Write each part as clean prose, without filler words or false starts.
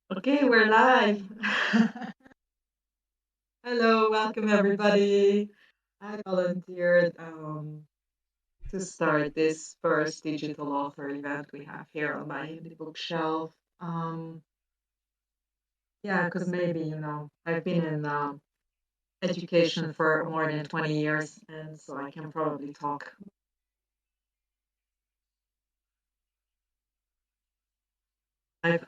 Okay, we're live. Hello, welcome everybody. I volunteered to start this first digital author event we have here on my indie bookshelf. Um, yeah, because maybe, I've been in education for more than 20 years, and so I can probably talk. A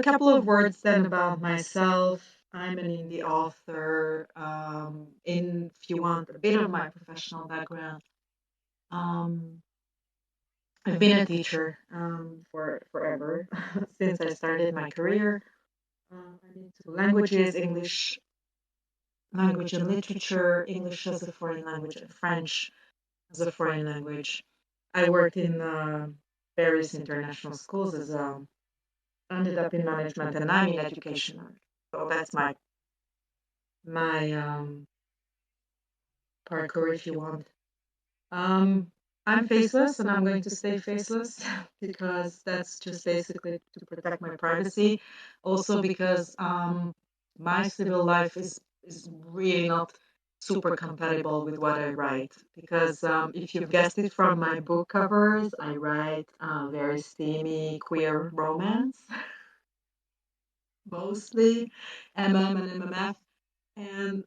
couple of words then about myself. I'm an indie author. If you want a bit of my professional background, um, I've been a teacher for forever since I started my career. I'm into languages, English language and literature, English as a foreign language, and French as a foreign language. I worked in various international schools as ended up in management, and I'm in education. So that's my parkour, if you want. Um, I'm faceless, and I'm going to stay faceless because that's just basically to protect my privacy. Also, because my civil life is really not super compatible with what I write. Because if you've guessed it from my book covers, I write very steamy queer romance, mostly MM and MMF, and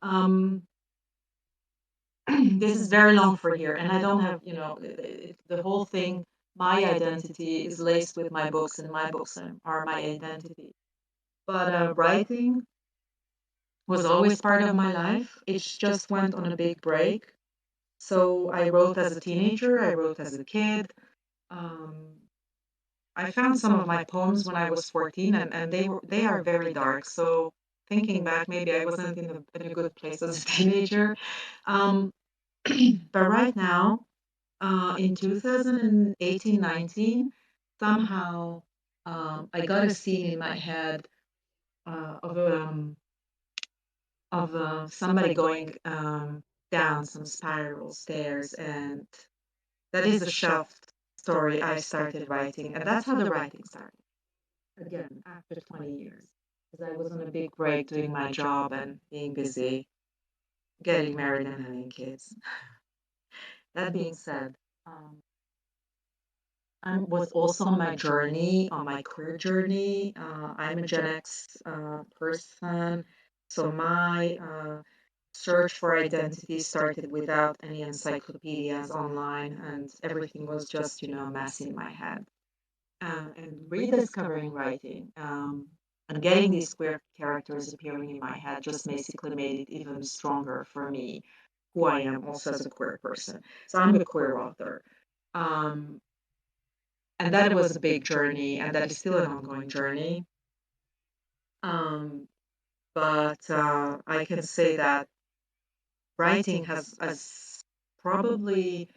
this is very long for here, and I don't have, the whole thing. My identity is laced with my books, and my books are my identity. But writing was always part of my life. It just went on a big break. So I wrote as a teenager. I wrote as a kid. Um, I found some of my poems when I was 14, and they are very dark. So thinking back, maybe I wasn't in a good place as a teenager. Um, but right now, in 2018-19, somehow I got a scene in my head of somebody going down some spiral stairs, and that is a shelf story I started writing, and that's how the writing started. Again, after 20 years, because I was on a big break doing my job and being busy, getting married and having kids. That being said, um, I was also on my journey, on my career journey. I'm a Gen X person, so my search for identity started without any encyclopedias online, and everything was just, a mess in my head. And rediscovering writing and getting these queer characters appearing in my head just basically made it even stronger for me, who I am also as a queer person. So I'm a queer author. Um, and that was a big journey, and that is still an ongoing journey. Um, but I can say that writing has probably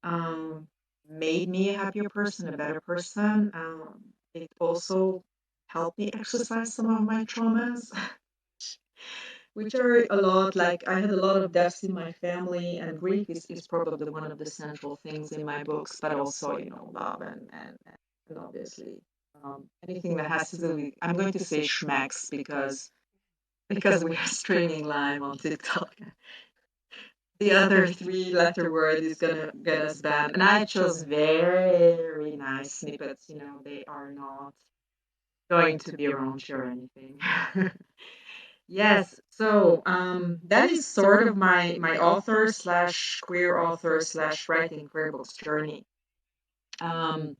um, made me a happier person, a better person. It also helped me exercise some of my traumas, which are a lot. Like I had a lot of deaths in my family, and grief is probably one of the central things in my books, but also, love and obviously anything that has to do with, I'm going to say schmecks because we are streaming live on TikTok. The other three-letter word is gonna get us banned. And I chose very nice snippets. They are not going to be raunchy or anything. Yes, so that is sort of my author slash queer author slash writing queer books journey. Um,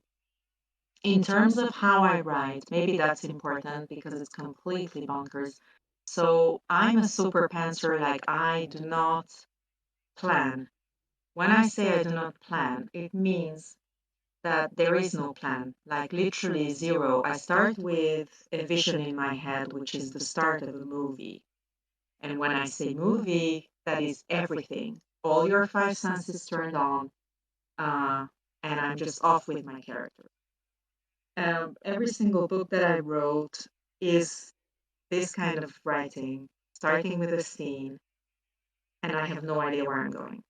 in terms of how I write, maybe that's important because it's completely bonkers. So I'm a super pantser, like I do not plan. When I say I do not plan, it means that there is no plan, like literally zero. I start with a vision in my head, which is the start of a movie. And when I say movie, that is everything. All your five senses turned on, uh, and I'm just off with my character. Every single book that I wrote is this kind of writing, starting with a scene, and I have no idea where I'm going.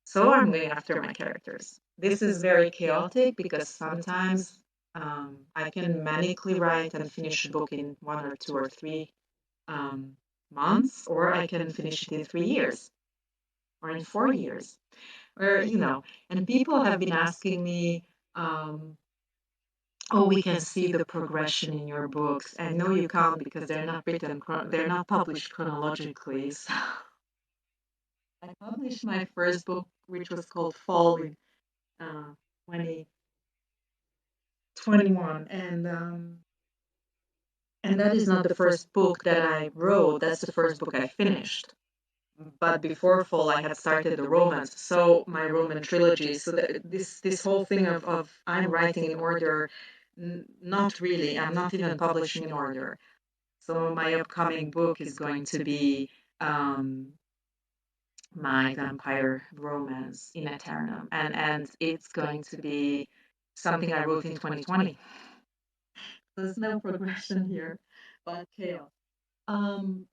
So I'm going after my characters. This is very chaotic because sometimes I can manically write and finish a book in 1 or 2 or 3 um, months, or I can finish it in 3 years or in 4 years. Or, and people have been asking me, um, oh, we can see the progression in your books. And no, you can't because they're not they're not published chronologically. So I published my first book, which was called Fall in 2021, and that is not the first book that I wrote. That's the first book I finished. But before Fall, I had started the romance, so my Roman trilogy. So that this whole thing of I'm writing in order, not really. I'm not even publishing in order. So my upcoming book is going to be um, my vampire romance in Eternum, and it's going to be something I wrote in 2020. There's no progression here, but chaos. Um,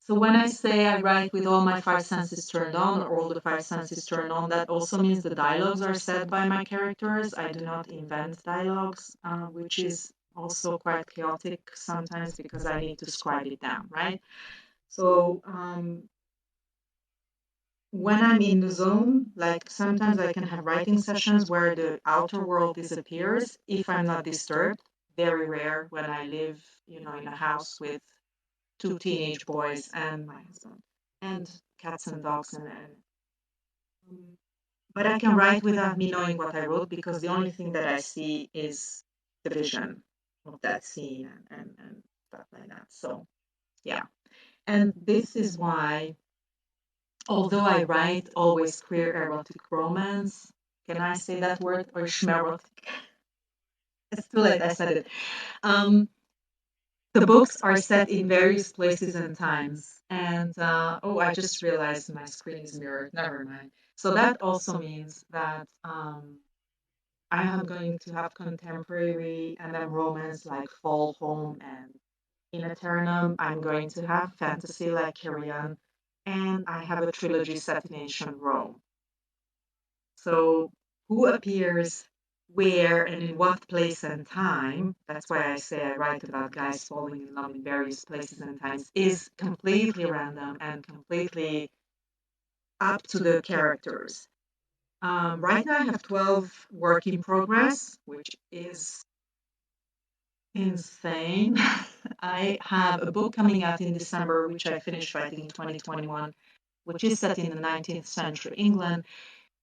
so when I say I write with all my five senses turned on, or all the five senses turned on, that also means the dialogues are said by my characters. I do not invent dialogues, which is also quite chaotic sometimes because I need to scribe it down, right? So when I'm in the zone, like sometimes I can have writing sessions where the outer world disappears if I'm not disturbed. Very rare when I live, in a house with two teenage boys and my husband, and cats and dogs, but I can write without me knowing what I wrote because the only thing that I see is the vision of that scene and stuff like that. So yeah, and this is why, although I write always queer erotic romance, can I say that word, or schmerotic? It's too late. I said it. Um, the books are set in various places and times. And oh, I just realized my screen is mirrored. Never mind. So that also means that I am going to have contemporary and then romance like Fall Home and In Eternum. I'm going to have fantasy like Carrion. And I have a trilogy set in ancient Rome. So who appears where and in what place and time, that's why I say I write about guys falling in love in various places and times, is completely random and completely up to the characters. Right now I have 12 work in progress, which is insane. I have a book coming out in December, which I finished writing in 2021, which is set in the 19th century England.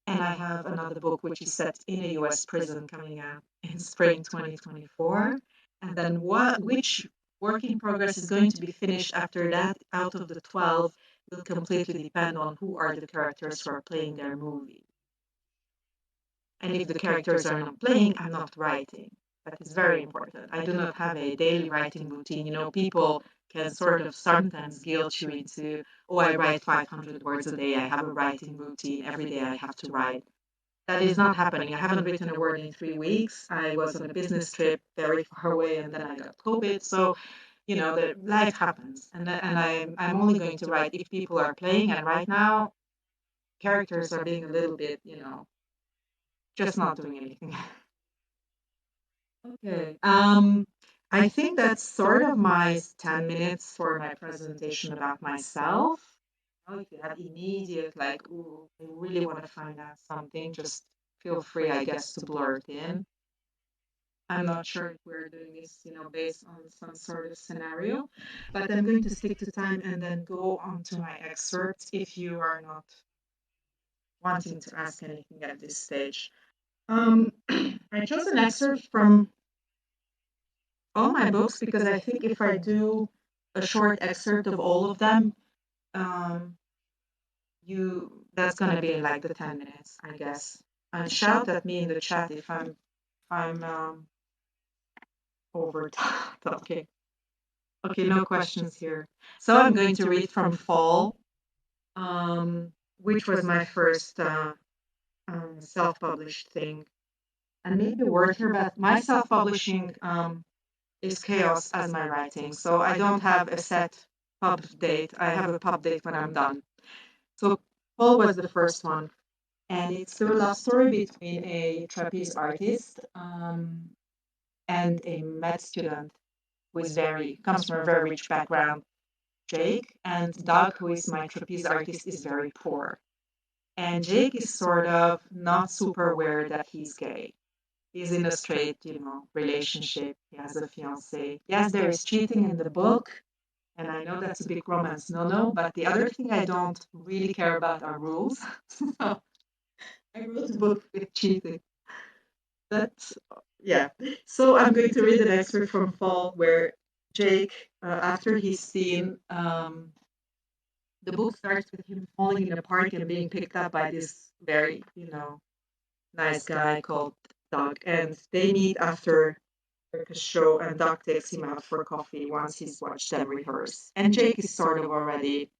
And I have another book which is set in a US prison coming out in spring 2024. And then which work in progress is going to be finished after that out of the 12 will completely depend on who are the characters who are playing their movie. And if the characters are not playing, I'm not writing. That is very important. I do not have a daily writing routine. People can sort of sometimes guilt you into, oh, I write 500 words a day. I have a writing routine. Every day I have to write. That is not happening. I haven't written a word in 3 weeks. I was on a business trip very far away, and then I got COVID. So, the life happens, and I'm only going to write if people are playing. And right now, characters are being a little bit, just not doing anything. Okay. I think that's sort of my 10 minutes for my presentation about myself. If you have immediate, like, ooh, I really want to find out something, just feel free, I guess, to blurt in. I'm not sure if we're doing this, based on some sort of scenario, but I'm going to stick to time and then go on to my excerpts if you are not wanting to ask anything at this stage. I chose an excerpt from all my books because I think if I do a short excerpt of all of them, um, that's gonna be in like the 10 minutes, I guess. And shout at me in the chat if I'm over time. Okay. Okay, no questions here. So I'm going to read from Fall, which was my first self-published thing. And maybe a word here, but my self-publishing is chaos as my writing. So I don't have a set pub date. I have a pub date when I'm done. So Fall was the first one. And it's the love story between a trapeze artist and a med student who is very comes from a very rich background, Jake, and Doug, who is my trapeze artist, is very poor. And Jake is sort of not super aware that he's gay. He's in a straight, relationship. He has a fiance. Yes, there is cheating in the book, and I know that's a big romance no-no, but the other thing I don't really care about are rules. So I wrote a book with cheating. That's, yeah. So I'm going to read an excerpt from Fall where Jake, after he's seen, the book starts with him falling in a park and being picked up by this very, nice guy called Doug. And they meet after a show, and Doug takes him out for coffee once he's watched them rehearse. And Jake is sort of already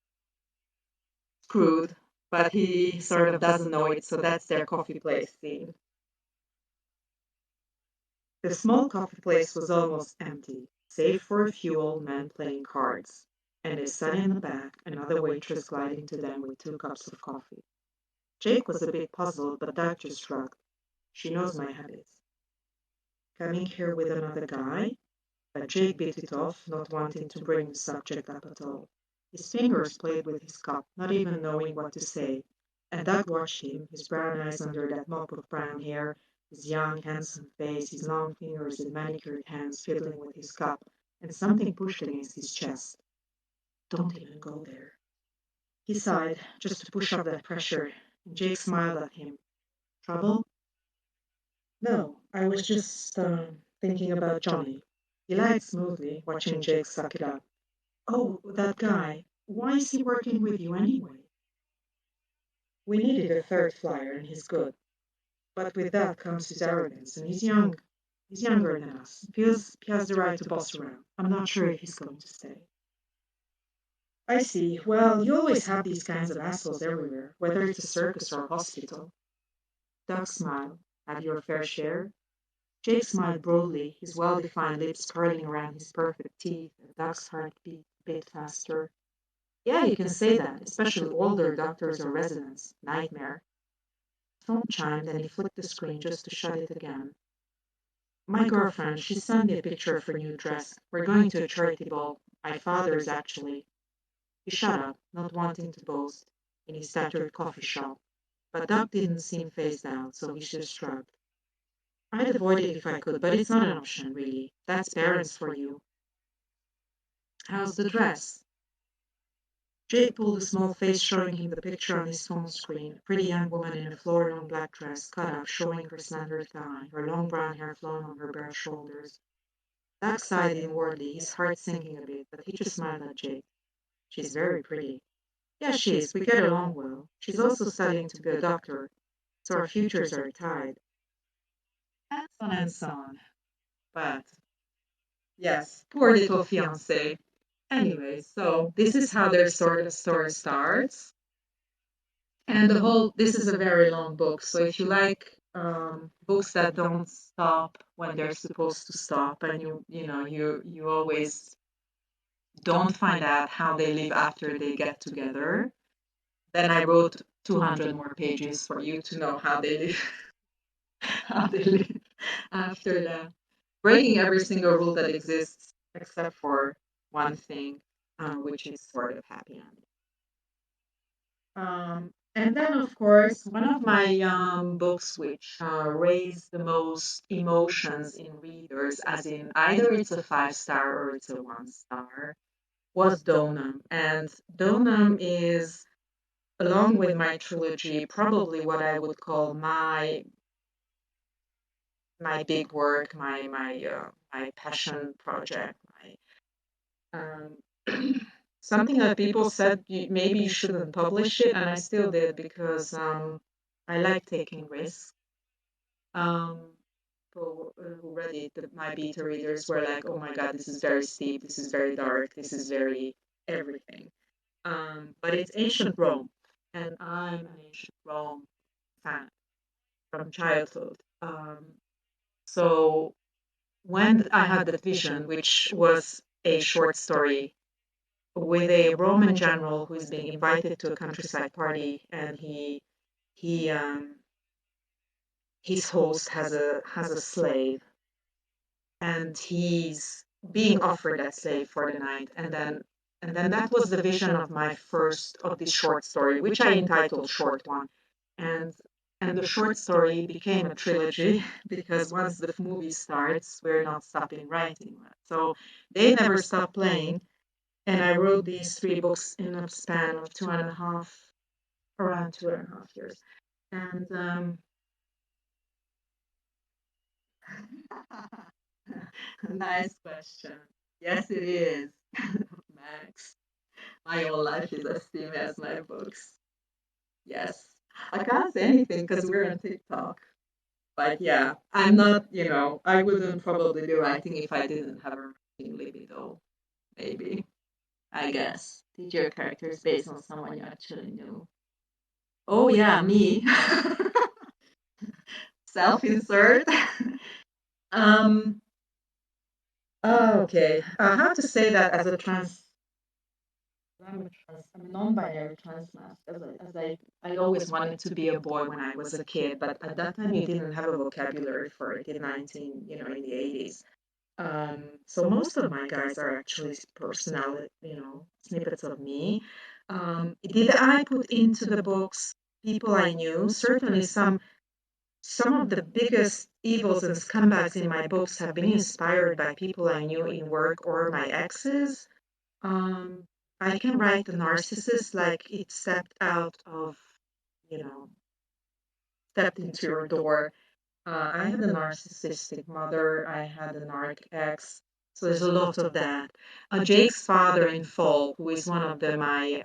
screwed, but he sort of doesn't know it, so that's their coffee place scene. The small coffee place was almost empty, save for a few old men playing cards, and a son in the back, another waitress gliding to them with 2 cups of coffee. Jake was a bit puzzled, but Doug just shrugged. She knows my habits. Coming here with another guy? But Jake bit it off, not wanting to bring the subject up at all. His fingers played with his cup, not even knowing what to say, and Doug watched him, his brown eyes under that mop of brown hair, his young, handsome face, his long fingers and manicured hands fiddling with his cup, and something pushed against his chest. Don't even go there. He sighed, just to push off that pressure, and Jake smiled at him. Trouble? No, I was just thinking about Johnny. He lied smoothly, watching Jake suck it up. Oh, that guy. Why is he working with you anyway? We needed a third flyer, and he's good. But with that comes his arrogance, and he's young. He's younger than us. Feels he has the right to boss around. I'm not sure if he's going to stay. I see. Well, you always have these kinds of assholes everywhere, whether it's a circus or a hospital. Doug smiled. Have your fair share? Jake smiled broadly, his well-defined lips curling around his perfect teeth, and Doug's heart beat a bit faster. Yeah, you can say that, especially older doctors or residents. Nightmare. Phone chimed and he flicked the screen just to shut it again. My girlfriend, she sent me a picture of her new dress. We're going to a charity ball. My father's actually. He shut up, not wanting to boast, in his tattered coffee shop. But Doug didn't seem phased out, so he just shrugged. I'd avoid it if I could, but it's not an option, really. That's parents for you. How's the dress? Jake pulled a small face, showing him the picture on his phone screen. A pretty young woman in a floral black dress, cut up, showing her slender thigh, her long brown hair flowing on her bare shoulders. Doug sighed inwardly, his heart sinking a bit, but he just smiled at Jake. She's very pretty. Yeah, she is. We get along well. She's also studying to be a doctor, so our futures are tied. And so on and so on. But yes, poor little fiance. Anyway, so this is how their sort of story starts. And this is a very long book. So if you like books that don't stop when they're supposed to stop, and you always don't find out how they live after they get together, then I wrote 200 more pages for you to know how they live, how they live after that, breaking every single rule that exists except for one thing, which is sort of happy ending. And then, of course, one of my books which raised the most emotions in readers, as in either it's a 5 star or it's a 1 star, was Donum. And Donum is, along with my trilogy, probably what I would call my big work, my passion project, my something that people said maybe you shouldn't publish it, and I still did because I like taking risks. People who read it, my beta readers were like, "Oh my God, this is very steep. This is very dark. This is very everything." But it's ancient Rome, and I'm an ancient Rome fan from childhood. So when I had that vision, which was a short story with a Roman general who is being invited to a countryside party, and he his host has a slave, and he's being offered that slave for the night. And then that was the vision of my first of this short story, which I entitled Short One. And and the short story became a trilogy because once the movie starts, we're not stopping writing. So they never stopped playing. And I wrote these three books in a span of around 2.5 years. And nice question. Yes, it is, Max. My whole life is as same as my books. Yes. I can't say anything because we're on TikTok. But yeah, I'm not, I wouldn't probably be writing if I didn't have a writing libido. Maybe, I guess. Did your characters based on someone you actually knew? Oh, yeah, me. Self insert. um, okay. I have to say that as a I'm a non-binary trans man. I always wanted to be a boy when I was a kid, but at that time you didn't have a vocabulary for it in 19, in the 80s. So most of my guys are actually personality, snippets of me. Did I put into the books people I knew? Certainly some of the biggest evils and scumbags in my books have been inspired by people I knew in work or my exes. um, I can write the narcissist like it you know, stepped into your door. I had a narcissistic mother. I had a narc ex. So there's a lot of that. Jake's father in Fall, who is one of my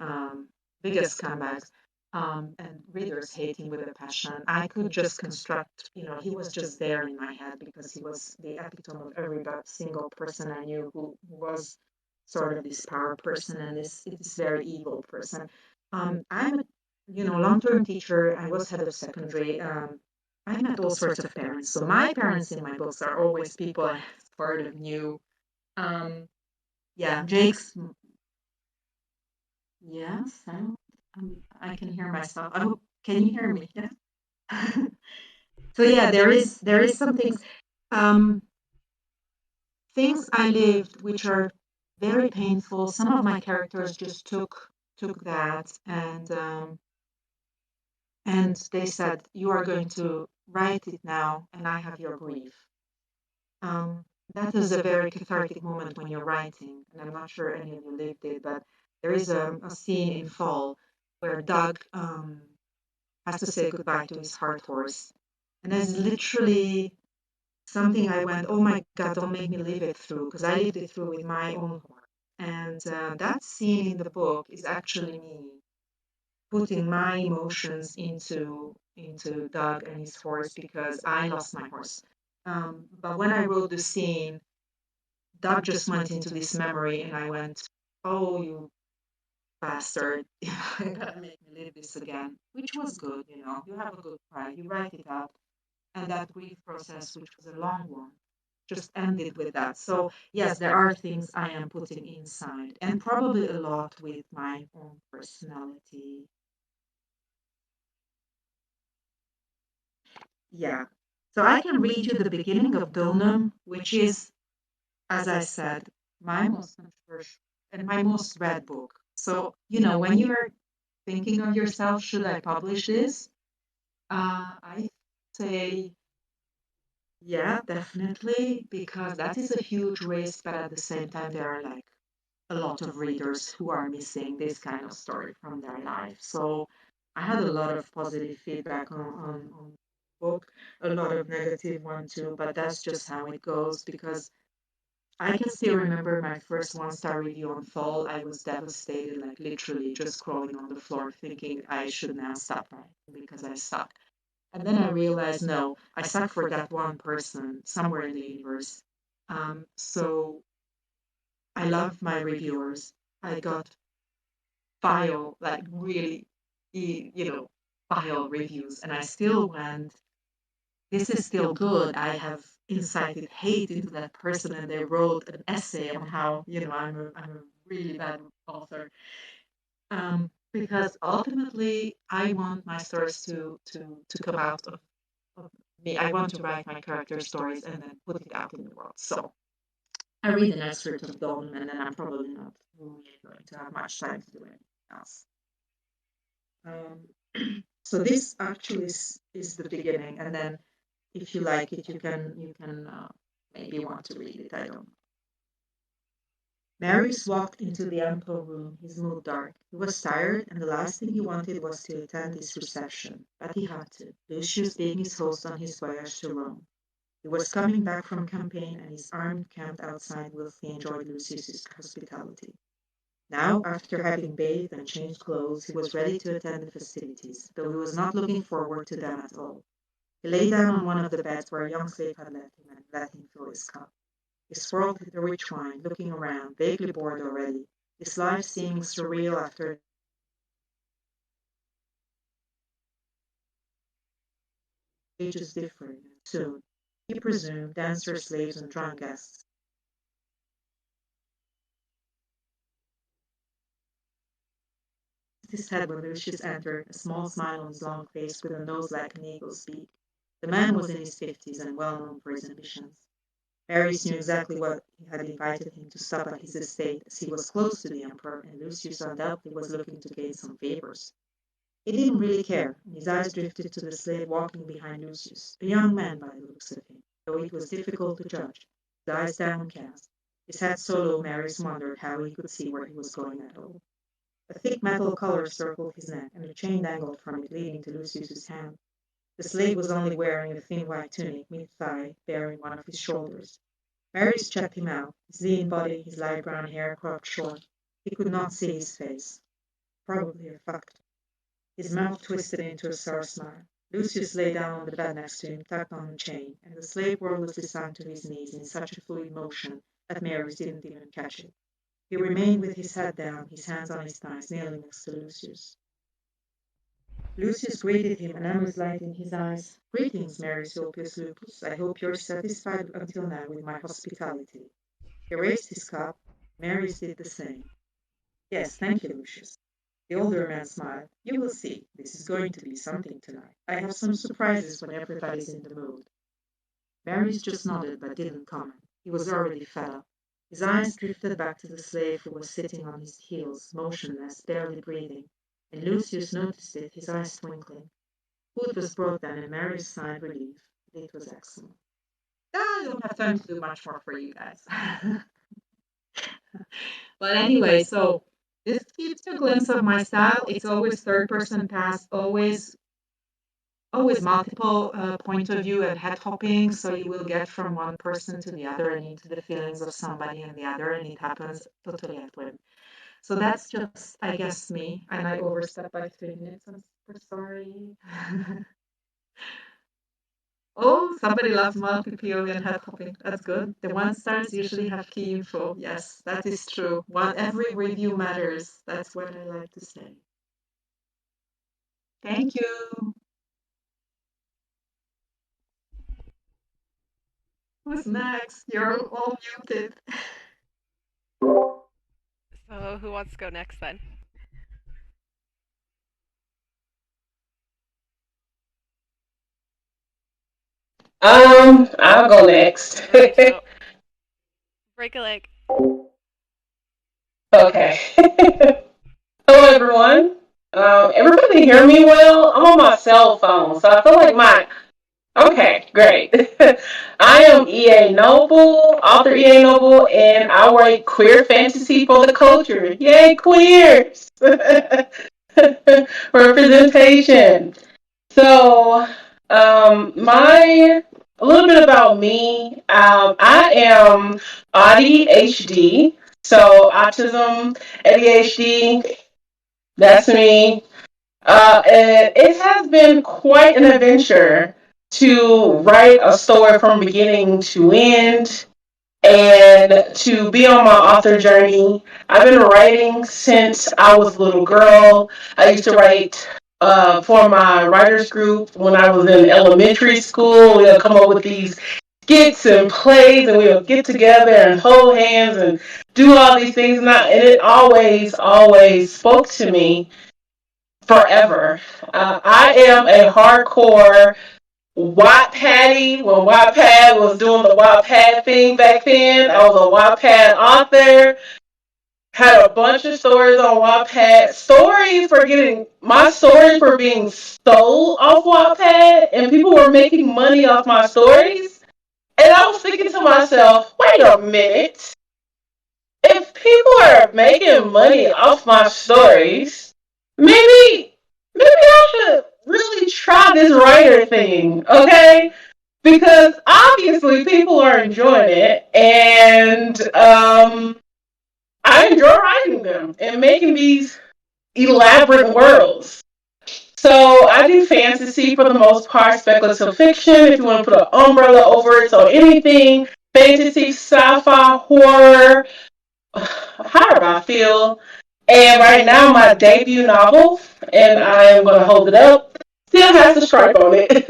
biggest comebacks, and readers hate him with a passion. I could just construct, he was just there in my head because he was the epitome of every single person I knew who was sort of this power person and this very evil person. I'm a long-term teacher. I was head of secondary. I met all sorts of parents. So my parents in my books are always people I sort of knew. Um, yeah, Jake's. Yes, I can hear myself. I hope. Can you hear me? Yeah. So yeah, there is some um, things I lived which are very painful. Some of my characters just took that and they said, "You are going to write it now, and I have your grief." Um, that is a very cathartic moment when you're writing, and I'm not sure any of you lived it, but there is a scene in Fall where Doug has to say goodbye to his heart horse, and that's literally something I went, "Oh my God, don't make me live it through," because I lived it through with my own horse. And that scene in the book is actually me putting my emotions into Doug and his horse because I lost my horse. But when I wrote the scene, Doug just went into this memory, and I went, "Oh, you bastard! You're gonna make me live this again," which was good. You have a good cry, you write it out, and that grief process, which was a long one, just ended with that. So yes, there are things I am putting inside, and probably a lot with my own personality. Yeah. So I can read you the beginning of Donum, which is, as I said, my most controversial and my most read book. So, when you're thinking of yourself, should I publish this? I say, yeah, definitely, because that is a huge risk, but at the same time, there are like a lot of readers who are missing this kind of story from their life. So I had a lot of positive feedback on the book, a lot of negative one too, but that's just how it goes because I can still remember my first one-star review on Fall. I was devastated, like literally just crawling on the floor, thinking I should now stop writing because I suck. And then I realized, no, I suck for that one person somewhere in the universe. So I love my reviewers. I got file, like really, file reviews, and I still went, this is still good. I have incited hate into that person, and they wrote an essay on how, I'm a really bad author. Because ultimately, I want my stories to come out of me. I want to write my character stories and then put it out in the world. So I read an excerpt of Dawn, and then I'm probably not really going to have much time to do anything else. Um, so this actually is the beginning, and then if you like it, you can maybe want to read it. I don't know. Marius walked into the ample room, his mood dark. He was tired, and the last thing he wanted was to attend this reception. But he had to, Lucius being his host on his voyage to Rome. He was coming back from campaign, and his army camped outside whilst he enjoyed Lucius's hospitality. Now, after having bathed and changed clothes, he was ready to attend the festivities, though he was not looking forward to them at all. He lay down on one of the beds where a young slave had left him and let him fill his cup. He swirled the rich wine, looking around, vaguely bored already, his life seeming surreal after ages differing, and soon, he presumed, dancers, slaves, and drunk guests. His head when Lucius entered, a small smile on his long face with a nose like an eagle's beak. The man was in his 50s and well known for his ambitions. Marius knew exactly what he had invited him to stop at his estate, as he was close to the emperor, and Lucius undoubtedly was looking to gain some favors. He didn't really care, and his eyes drifted to the slave walking behind Lucius, a young man by the looks of him, though it was difficult to judge, his eyes downcast. His head so low Marius wondered how he could see where he was going at all. A thick metal collar circled his neck, and a chain dangled from it, leading to Lucius's hand. The slave was only wearing a thin white tunic, mid-thigh, bearing one of his shoulders. Marius checked him out, his lean body, his light brown hair cropped short. He could not see his face. Probably a factor. His mouth twisted into a sour smile. Lucius lay down on the bed next to him, tucked on the chain, and the slave wordlessly sank to his knees in such a fluid motion that Marius didn't even catch it. He remained with his head down, his hands on his thighs, kneeling next to Lucius. Lucius greeted him, an amorous light in his eyes. Greetings, Marius Ulpius Lupus. I hope you're satisfied until now with my hospitality. He raised his cup. Marius did the same. Yes, thank you, Lucius. The older man smiled. You will see. This is going to be something tonight. I have some surprises when everybody's in the mood. Marius just nodded but didn't comment. He was already fed up. His eyes drifted back to the slave who was sitting on his heels, motionless, barely breathing, and Lucius noticed it, his eyes twinkling. Food was brought then, and Marius sighed relief. It was excellent. I don't have time to do much more for you guys. But anyway, so this gives you a glimpse of my style. It's always third person past, always multiple point of view and head hopping. So you will get from one person to the other and into the feelings of somebody and the other, and it happens totally at whim. So that's just, I guess, me. And I overstepped by 3 minutes. I'm super sorry. Oh, somebody loves multi-POV and head hopping. That's good. The one stars usually have key info. Yes, that is true. One every review matters. That's what I like to say. Thank you. Who's next? You're all muted. So who wants to go next then? I'll go next. All right, so break a leg. Okay. Hello, everyone. Everybody hear me well? I'm on my cell phone, so I feel like my. Okay, great. I am EA Noble, author EA Noble, and I write queer fantasy for the culture. Yay, queers! Representation. So, my a little bit about me. I am ADHD, so autism, ADHD. That's me. And it has been quite an adventure to write a story from beginning to end and to be on my author journey. I've been writing since I was a little girl. I used to write for my writers group when I was in elementary school. We would come up with these skits and plays, and we would get together and hold hands and do all these things. And it always spoke to me forever. I am a hardcore Wattpaddy, when Wattpad was doing the Wattpad thing back then. I was a Wattpad author. Had a bunch of stories on Wattpad. My stories were being stole off Wattpad, and people were making money off my stories. And I was thinking to myself, wait a minute. If people are making money off my stories, maybe I should really try this writer thing, okay? Because obviously people are enjoying it, and I enjoy writing them and making these elaborate worlds. So I do fantasy for the most part, speculative fiction, if you want to put an umbrella over it, so anything fantasy, sci-fi, horror, however I feel. And right now, my debut novel, and I am going to hold it up, still has a stripe on it,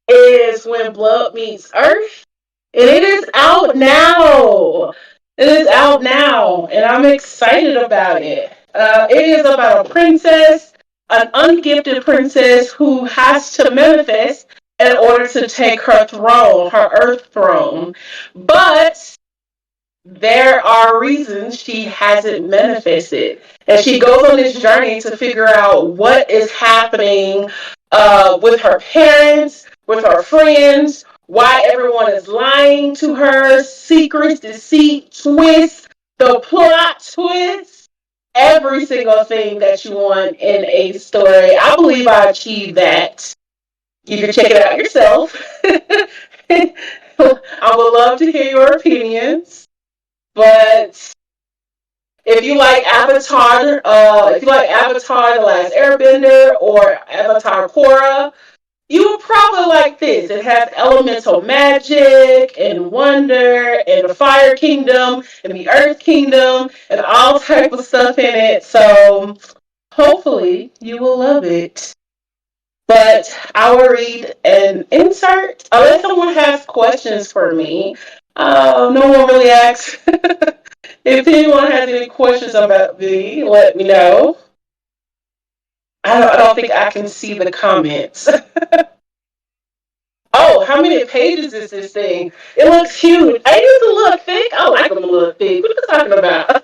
is When Blood Meets Earth. And it is out now. It is out now, and I'm excited about it. It is about a princess, an ungifted princess who has to manifest in order to take her throne, her Earth throne. But there are reasons she hasn't manifested. And she goes on this journey to figure out what is happening with her parents, with her friends, why everyone is lying to her, secrets, deceit, twists, the plot twists, every single thing that you want in a story. I believe I achieved that. You can check it out yourself. I would love to hear your opinions. But if you like Avatar: The Last Airbender or Avatar Korra, you would probably like this. It has elemental magic and wonder and the Fire Kingdom and the Earth Kingdom and all type of stuff in it. So hopefully you will love it. But I will read an insert unless someone has questions for me. No one really asks. If anyone has any questions about me, let me know. I don't think I can see the comments. Oh, how many pages is this thing? It looks huge. I used to look thick. I like them a little thick. What are you talking about?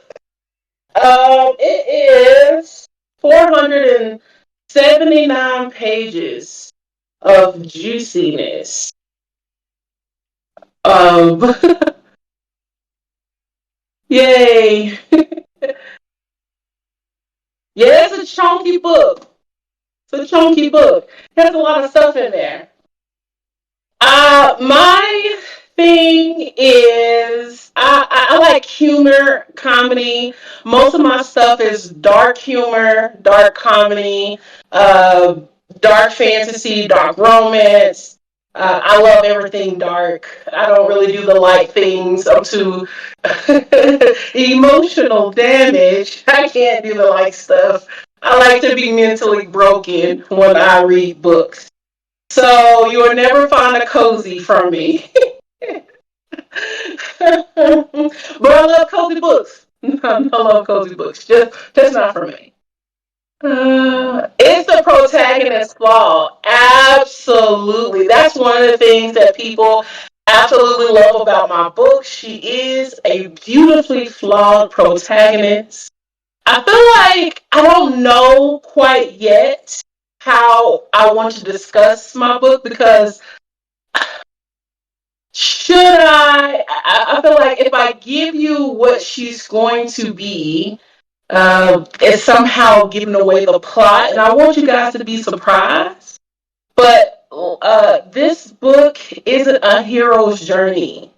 It is 479 pages of juiciness. Um, Yay. Yeah, it's a chunky book. It's a chunky book. It has a lot of stuff in there. My thing is I like humor, comedy. Most of my stuff is dark humor, dark comedy, uh, dark fantasy, dark romance. I love everything dark. I don't really do the light things. I'm too emotional damage. I can't do the light stuff. I like to be mentally broken when I read books. So you will never find a cozy from me. But I love cozy books. I love cozy books. Just not for me. Is the protagonist flawed? Absolutely. That's one of the things that people absolutely love about my book. She is a beautifully flawed protagonist. I feel like I don't know quite yet how I want to discuss my book because I feel like if I give you what she's going to be, it's somehow giving away the plot, and I want you guys to be surprised. But this book isn't a hero's journey.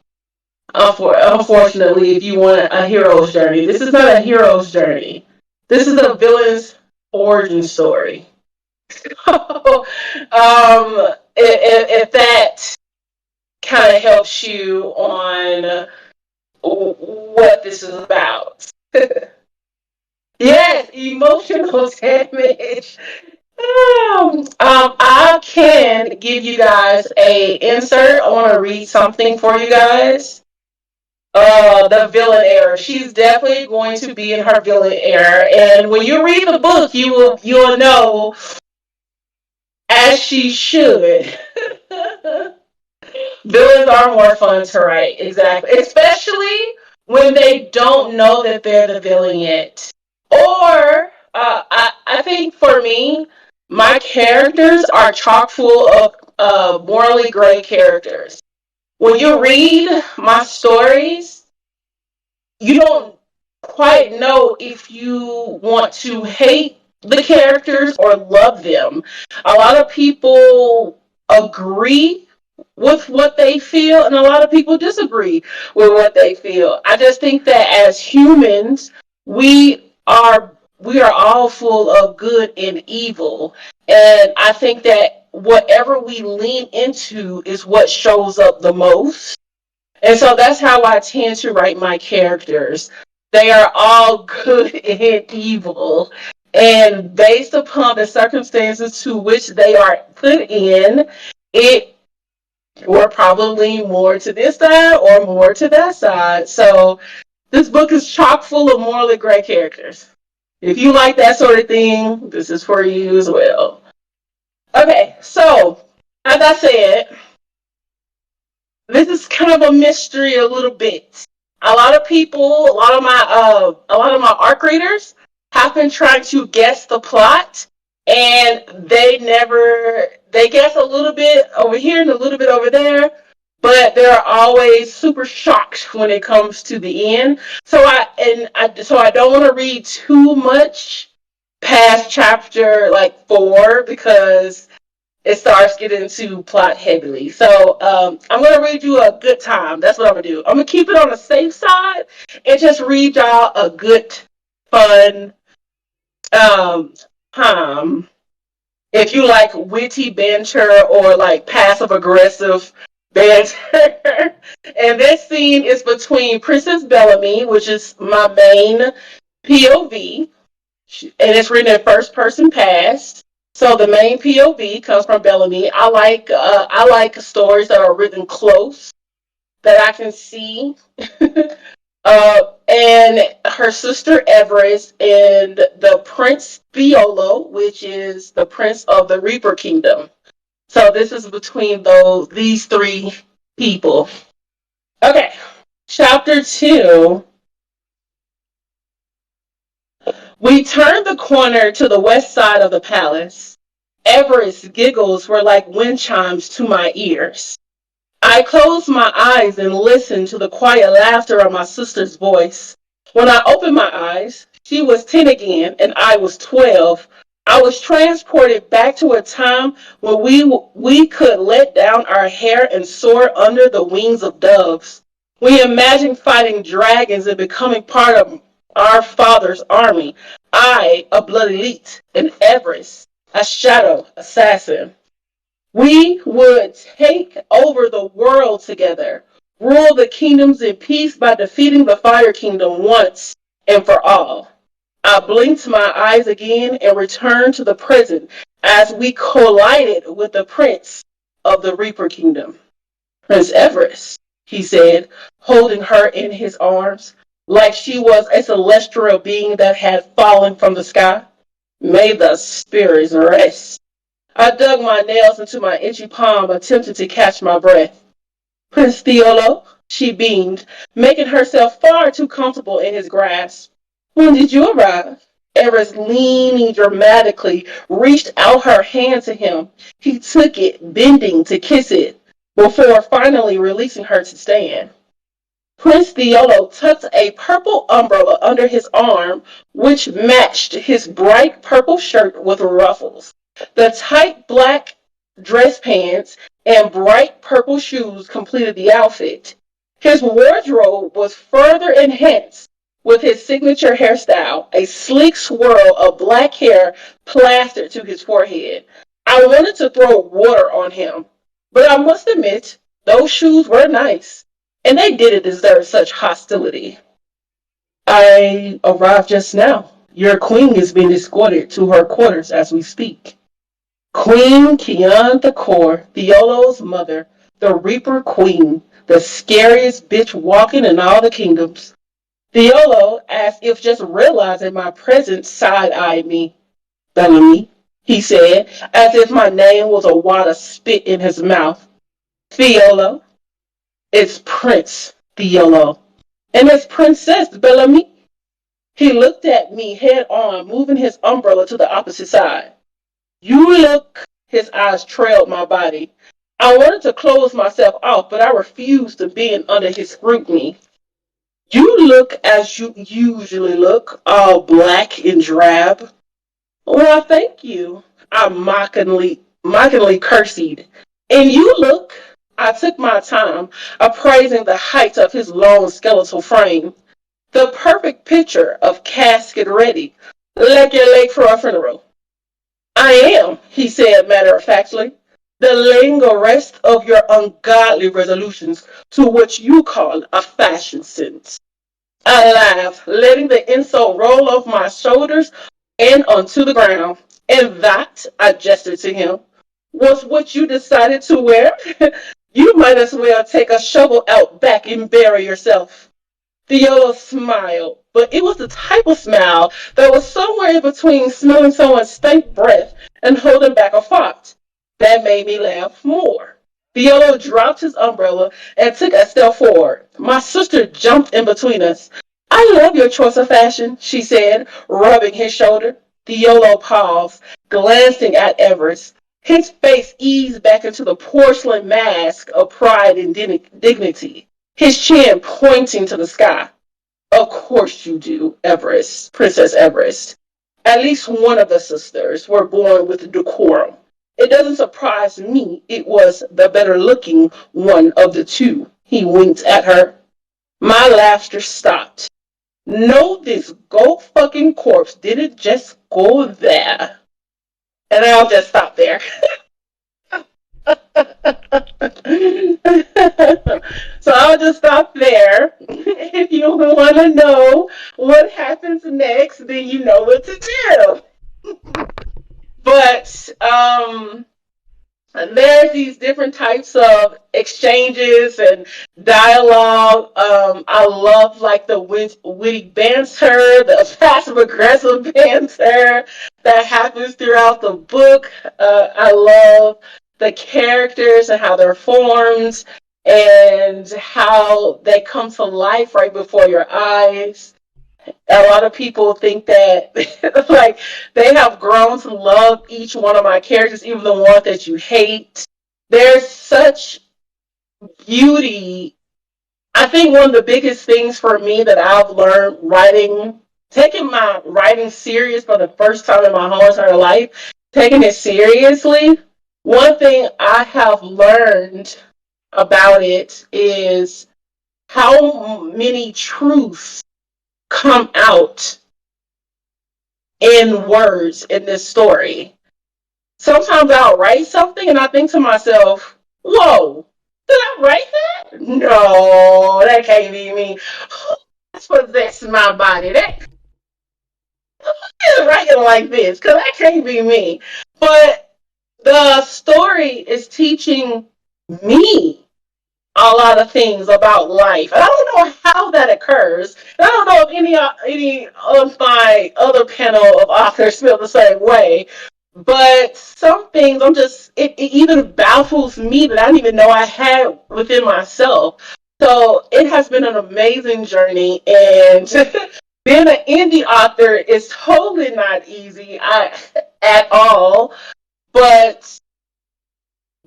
Unfortunately, if you want a hero's journey, this is not a hero's journey. This is a villain's origin story. If that kind of helps you on what this is about. Yes, emotional damage. I can give you guys a insert. I want to read something for you guys. The villain era. She's definitely going to be in her villain era, and when you read the book, you'll know as she should. Villains are more fun to write, exactly. Especially when they don't know that they're the villain yet. Or, I think for me, my characters are chock full of morally gray characters. When you read my stories, you don't quite know if you want to hate the characters or love them. A lot of people agree with what they feel, and a lot of people disagree with what they feel. I just think that as humans, we are all full of good and evil, and I think that whatever we lean into is what shows up the most. And so that's how I tend to write my characters. They are all good and evil. And based upon the circumstances to which they are put in, it were probably more to this side or more to that side. So this book is chock full of morally gray characters. If you like that sort of thing, this is for you as well. Okay, so as I said, this is kind of a mystery a little bit. A lot of people, a lot of my arc readers have been trying to guess the plot, and they guess a little bit over here and a little bit over there, but they're always super shocked when it comes to the end. So I don't want to read too much past chapter like 4 because it starts getting into plot heavily. So I'm gonna read you a good time. That's what I'm gonna do. I'm gonna keep it on the safe side and just read y'all a good, fun time. If you like witty banter or like passive aggressive banter. And this scene is between Princess Bellamy, which is my main POV, and it's written in first person past. So the main POV comes from Bellamy. I like stories that are written close that I can see. And her sister Everest and the Prince Theolo, which is the Prince of the Reaper Kingdom. So this is between these three people. Okay, chapter 2. We turned the corner to the west side of the palace. Everest's giggles were like wind chimes to my ears. I closed my eyes and listened to the quiet laughter of my sister's voice. When I opened my eyes, she was 10 again and I was 12. I was transported back to a time when we could let down our hair and soar under the wings of doves. We imagined fighting dragons and becoming part of our father's army. I, a blood elite, and Everest, a shadow assassin. We would take over the world together, rule the kingdoms in peace by defeating the Fire Kingdom once and for all. I blinked my eyes again and returned to the present as we collided with the prince of the Reaper Kingdom. Prince Everest, he said, holding her in his arms, like she was a celestial being that had fallen from the sky. May the spirits rest. I dug my nails into my itchy palm, attempting to catch my breath. Prince Theolo, she beamed, making herself far too comfortable in his grasp. When did you arrive? Eris, leaning dramatically, reached out her hand to him. He took it, bending to kiss it, before finally releasing her to stand. Prince Theolo tucked a purple umbrella under his arm, which matched his bright purple shirt with ruffles. The tight black dress pants and bright purple shoes completed the outfit. His wardrobe was further enhanced with his signature hairstyle, a sleek swirl of black hair plastered to his forehead. I wanted to throw water on him, but I must admit, those shoes were nice, and they didn't deserve such hostility. I arrived just now. Your queen is being escorted to her quarters as we speak. Queen Kian Thakor, Theolo's mother, the Reaper Queen, the scariest bitch walking in all the kingdoms. Theolo, as if just realizing my presence, side-eyed me. Bellamy, he said, as if my name was a wad of spit in his mouth. Theola, it's Prince Theola. And it's Princess Bellamy. He looked at me head on, moving his umbrella to the opposite side. You look, his eyes trailed my body. I wanted to close myself off, but I refused to bend under his scrutiny. You look as you usually look, all black and drab. Well, thank you. I mockingly curtsied. And you look, I took my time, appraising the height of his long skeletal frame. The perfect picture of casket ready, like your leg for a funeral. I am, he said matter of factly, the laying arrest of your ungodly resolutions to what you call a fashion sense. I laughed, letting the insult roll off my shoulders and onto the ground. And that, I gestured to him, was what you decided to wear? You might as well take a shovel out back and bury yourself. Theola smiled, but it was the type of smile that was somewhere in between smelling someone's stank breath and holding back a fart. That made me laugh more. Theola dropped his umbrella and took a step forward. My sister jumped in between us. I love your choice of fashion, she said, rubbing his shoulder. Theola paused, glancing at Everest. His face eased back into the porcelain mask of pride and dignity, his chin pointing to the sky. Of course you do, Everest, Princess Everest. At least one of the sisters were born with decorum. It doesn't surprise me it was the better looking one of the two. He winked at her. My laughter stopped. No, this goat fucking corpse didn't just go there. And I'll just stop there. So I'll just stop there. If you want to know what happens next, then you know what to do. But there's these different types of exchanges and dialogue. I love like the witty banter, the passive aggressive banter that happens throughout the book. I love the characters and how they're formed and how they come to life right before your eyes. A lot of people think that like they have grown to love each one of my characters, even the ones that you hate. There's such beauty. I think one of the biggest things for me that I've learned writing, taking my writing serious for the first time in my whole entire life, taking it seriously. One thing I have learned about it is how many truths come out in words in this story. Sometimes I'll write something and I think to myself, whoa, did I write that? No, that can't be me. That's possessed my body. That is writing like this, because that can't be me. But the story is teaching me a lot of things about life. And I don't know how that occurs. And I don't know if any of my other panel of authors feel the same way. But some things it even baffles me that I didn't even know I had within myself. So it has been an amazing journey, and being an indie author is totally not easy at all. But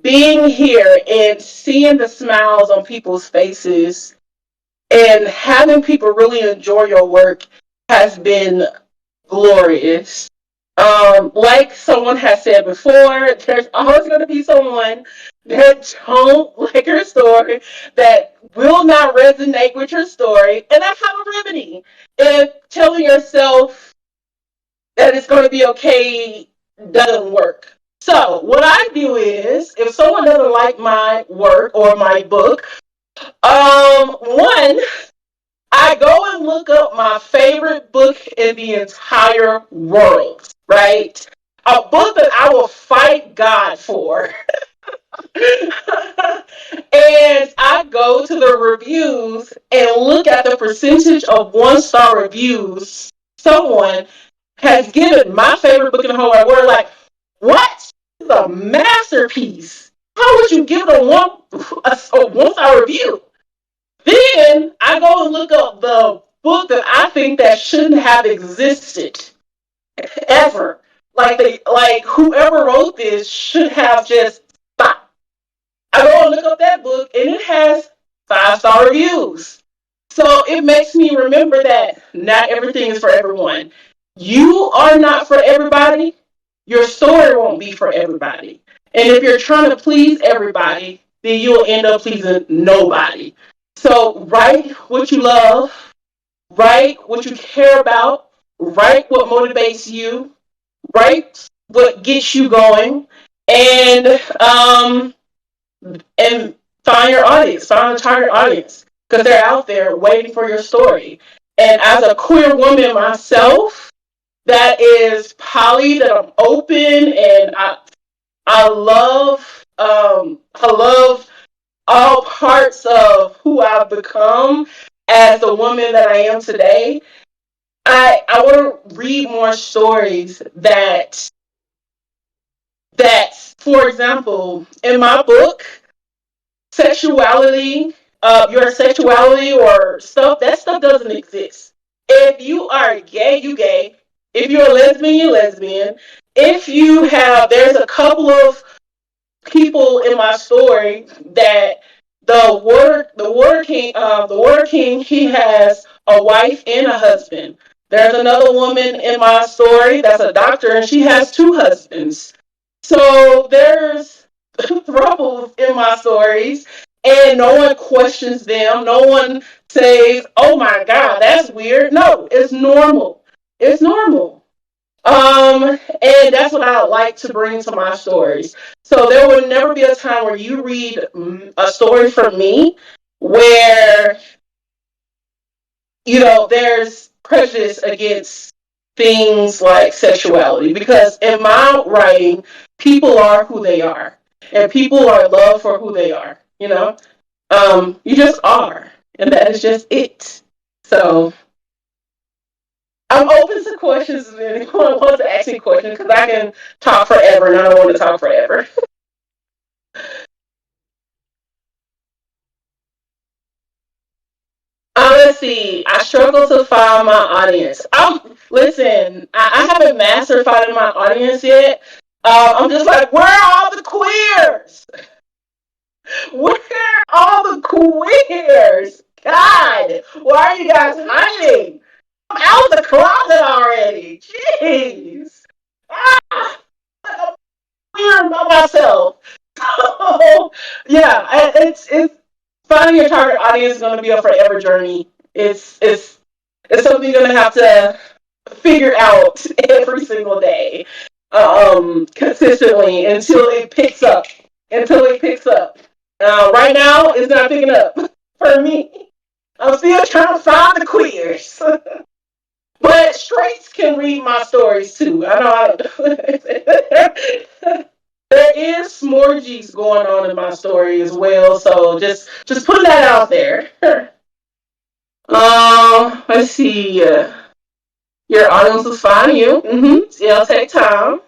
being here and seeing the smiles on people's faces and having people really enjoy your work has been glorious. Like someone has said before, there's always going to be someone that don't like your story, that will not resonate with your story, and that's how a remedy. If telling yourself that it's going to be okay doesn't work. So what I do is, if someone doesn't like my work or my book, one, I go and look up my favorite book in the entire world, right? A book that I will fight God for. And I go to the reviews and look at the percentage of one-star reviews someone has given my favorite book in the whole wide world. Like, what? It's a masterpiece. How would you give it a 1-star review? Then I go and look up the book that I think that shouldn't have existed ever. Like whoever wrote this should have just stopped. I go and look up that book and it has 5-star reviews. So it makes me remember that not everything is for everyone. You are not for everybody. Your story won't be for everybody. And if you're trying to please everybody, then you'll end up pleasing nobody. So write what you love, write what you care about, write what motivates you, write what gets you going, and and find your audience, find a target audience, because they're out there waiting for your story. And as a queer woman myself, that is poly, that I'm open, and I love all parts of who I've become as the woman that I am today. I want to read more stories that, for example, in my book, sexuality, your sexuality or stuff, that stuff doesn't exist. If you are gay, you gay. If you're a lesbian, you're lesbian. There's a couple of people in my story that the water king, he has a wife and a husband. There's another woman in my story that's a doctor and she has 2 husbands. So there's troubles in my stories, and no one questions them. No one says, "Oh my God, that's weird." No, it's normal. It's normal. And that's what I like to bring to my stories. So there will never be a time where you read a story from me where there's prejudice against things like sexuality, because in my writing, people are who they are, and people are loved for who they are. You just are, and that is just it. So I'm open to questions if anyone wants to ask me questions, because I can talk forever, and I don't want to talk forever. Let's see. I struggle to find my audience. Listen. I haven't mastered finding my audience yet. I'm just like, where are all the queers? Where are all the queers? God, why are you guys hiding? I'm out the closet already. Jeez. Ah, I'm queer by myself. So, yeah, it's finding your target audience is going to be a forever journey. It's something you're going to have to figure out every single day, consistently until it picks up. Until it picks up. Right now, it's not picking up for me. I'm still trying to find the queers. But straights can read my stories too. I know there is smorgies going on in my story as well. So just putting that out there. Let's see. Your audience will find you. It'll take time.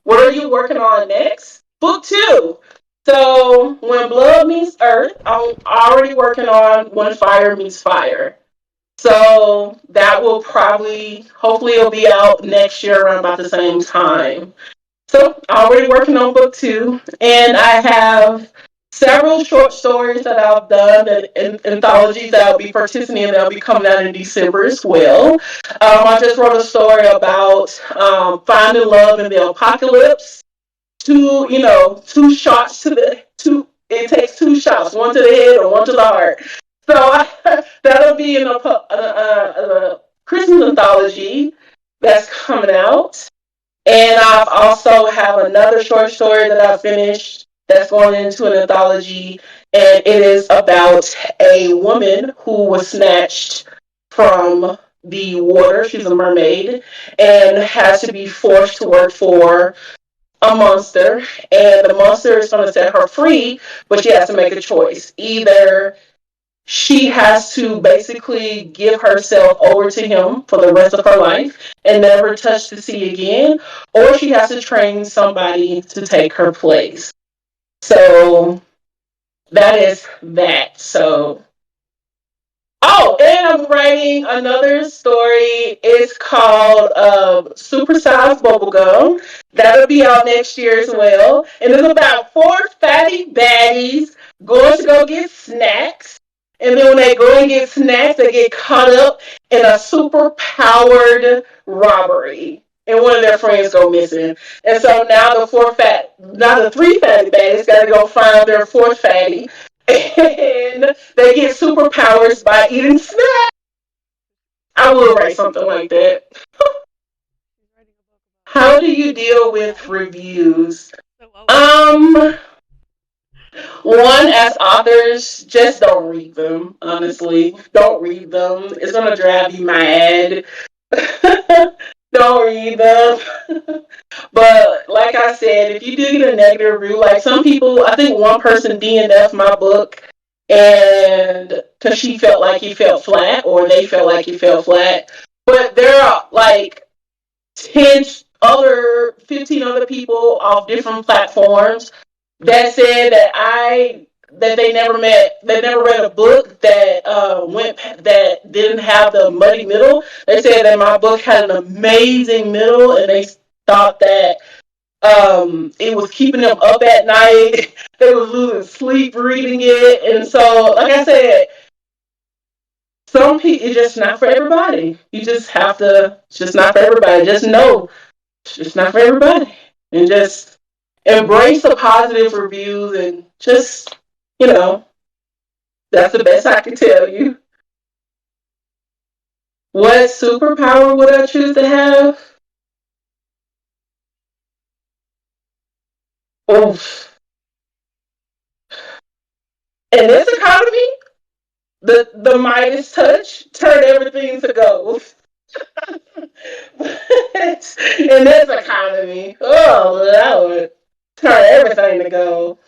What are you working on next? Book 2. So when blood meets earth, I'm already working on when fire meets fire. So that will hopefully it'll be out next year around about the same time. So already working on book 2, and I have several short stories that I've done in anthologies that I'll be participating in. That'll be coming out in December as well. I just wrote a story about finding love in the apocalypse. Two shots to the two. It takes 2 shots, one to the head or one to the heart. So that'll be in a Christmas anthology that's coming out. And I've also have another short story that I finished that's going into an anthology, and it is about a woman who was snatched from the water. She's a mermaid and has to be forced to work for a monster, and the monster is going to set her free, but she has to make a choice. Either she has to basically give herself over to him for the rest of her life and never touch the sea again, or she has to train somebody to take her place. So that is that. So oh, and I'm writing another story. It's called Supersized Bubblegum. That'll be out next year as well. And it's about four fatty baddies going to go get snacks. And then when they go and get snacks, they get caught up in a super powered robbery. And one of their friends go missing. And so now the three fatty baddies got to go find their fourth fatty. And they get superpowers by eating snacks. I will write something like that. How do you deal with reviews? Um, One, as authors, just don't read them. Honestly, don't read them. It's gonna drive you mad. Don't read them. But like I said, if you do get a negative review, like some people, I think one person DNF'd my book, and because she felt like he felt flat, or they felt like he felt flat. But there are like 15 other people off different platforms that said that they never read a book that that didn't have the muddy middle. They said that my book had an amazing middle, and they thought that it was keeping them up at night. They was losing sleep reading it, and so like I said, some people it's just not for everybody. You just have to. It's just not for everybody. Just know it's just not for everybody, and just embrace the positive reviews and just you know that's the best I can tell you. What superpower would I choose to have? Oof. In this economy, the Midas touch turn everything to gold. In this economy, oh Lord, turn everything to gold.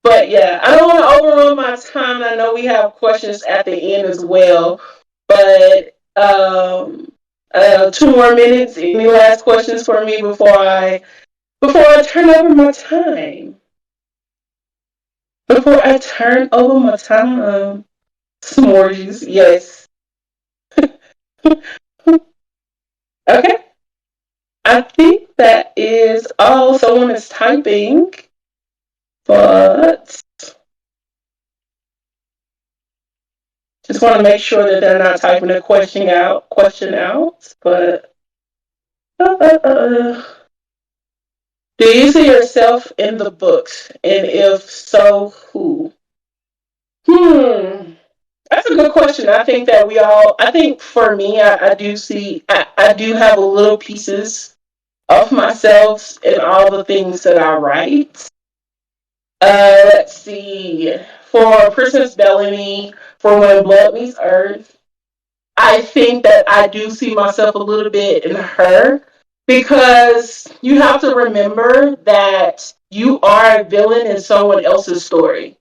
But yeah, I don't want to overrun my time. I know we have questions at the end as well, but 2 more minutes. Any last questions for me before I turn over my time? Before I turn over my time, s'mores, yes. Okay, I think that is all. Someone is typing, but just want to make sure that they're not typing a question out. Question out, but. Do you see yourself in the books? And if so, who? Hmm. That's a good question. I think for me, I do have a little pieces of myself in all the things that I write. Let's see. For Princess Bellamy, for When Blood Meets Earth, I think that I do see myself a little bit in her because you have to remember that you are a villain in someone else's story.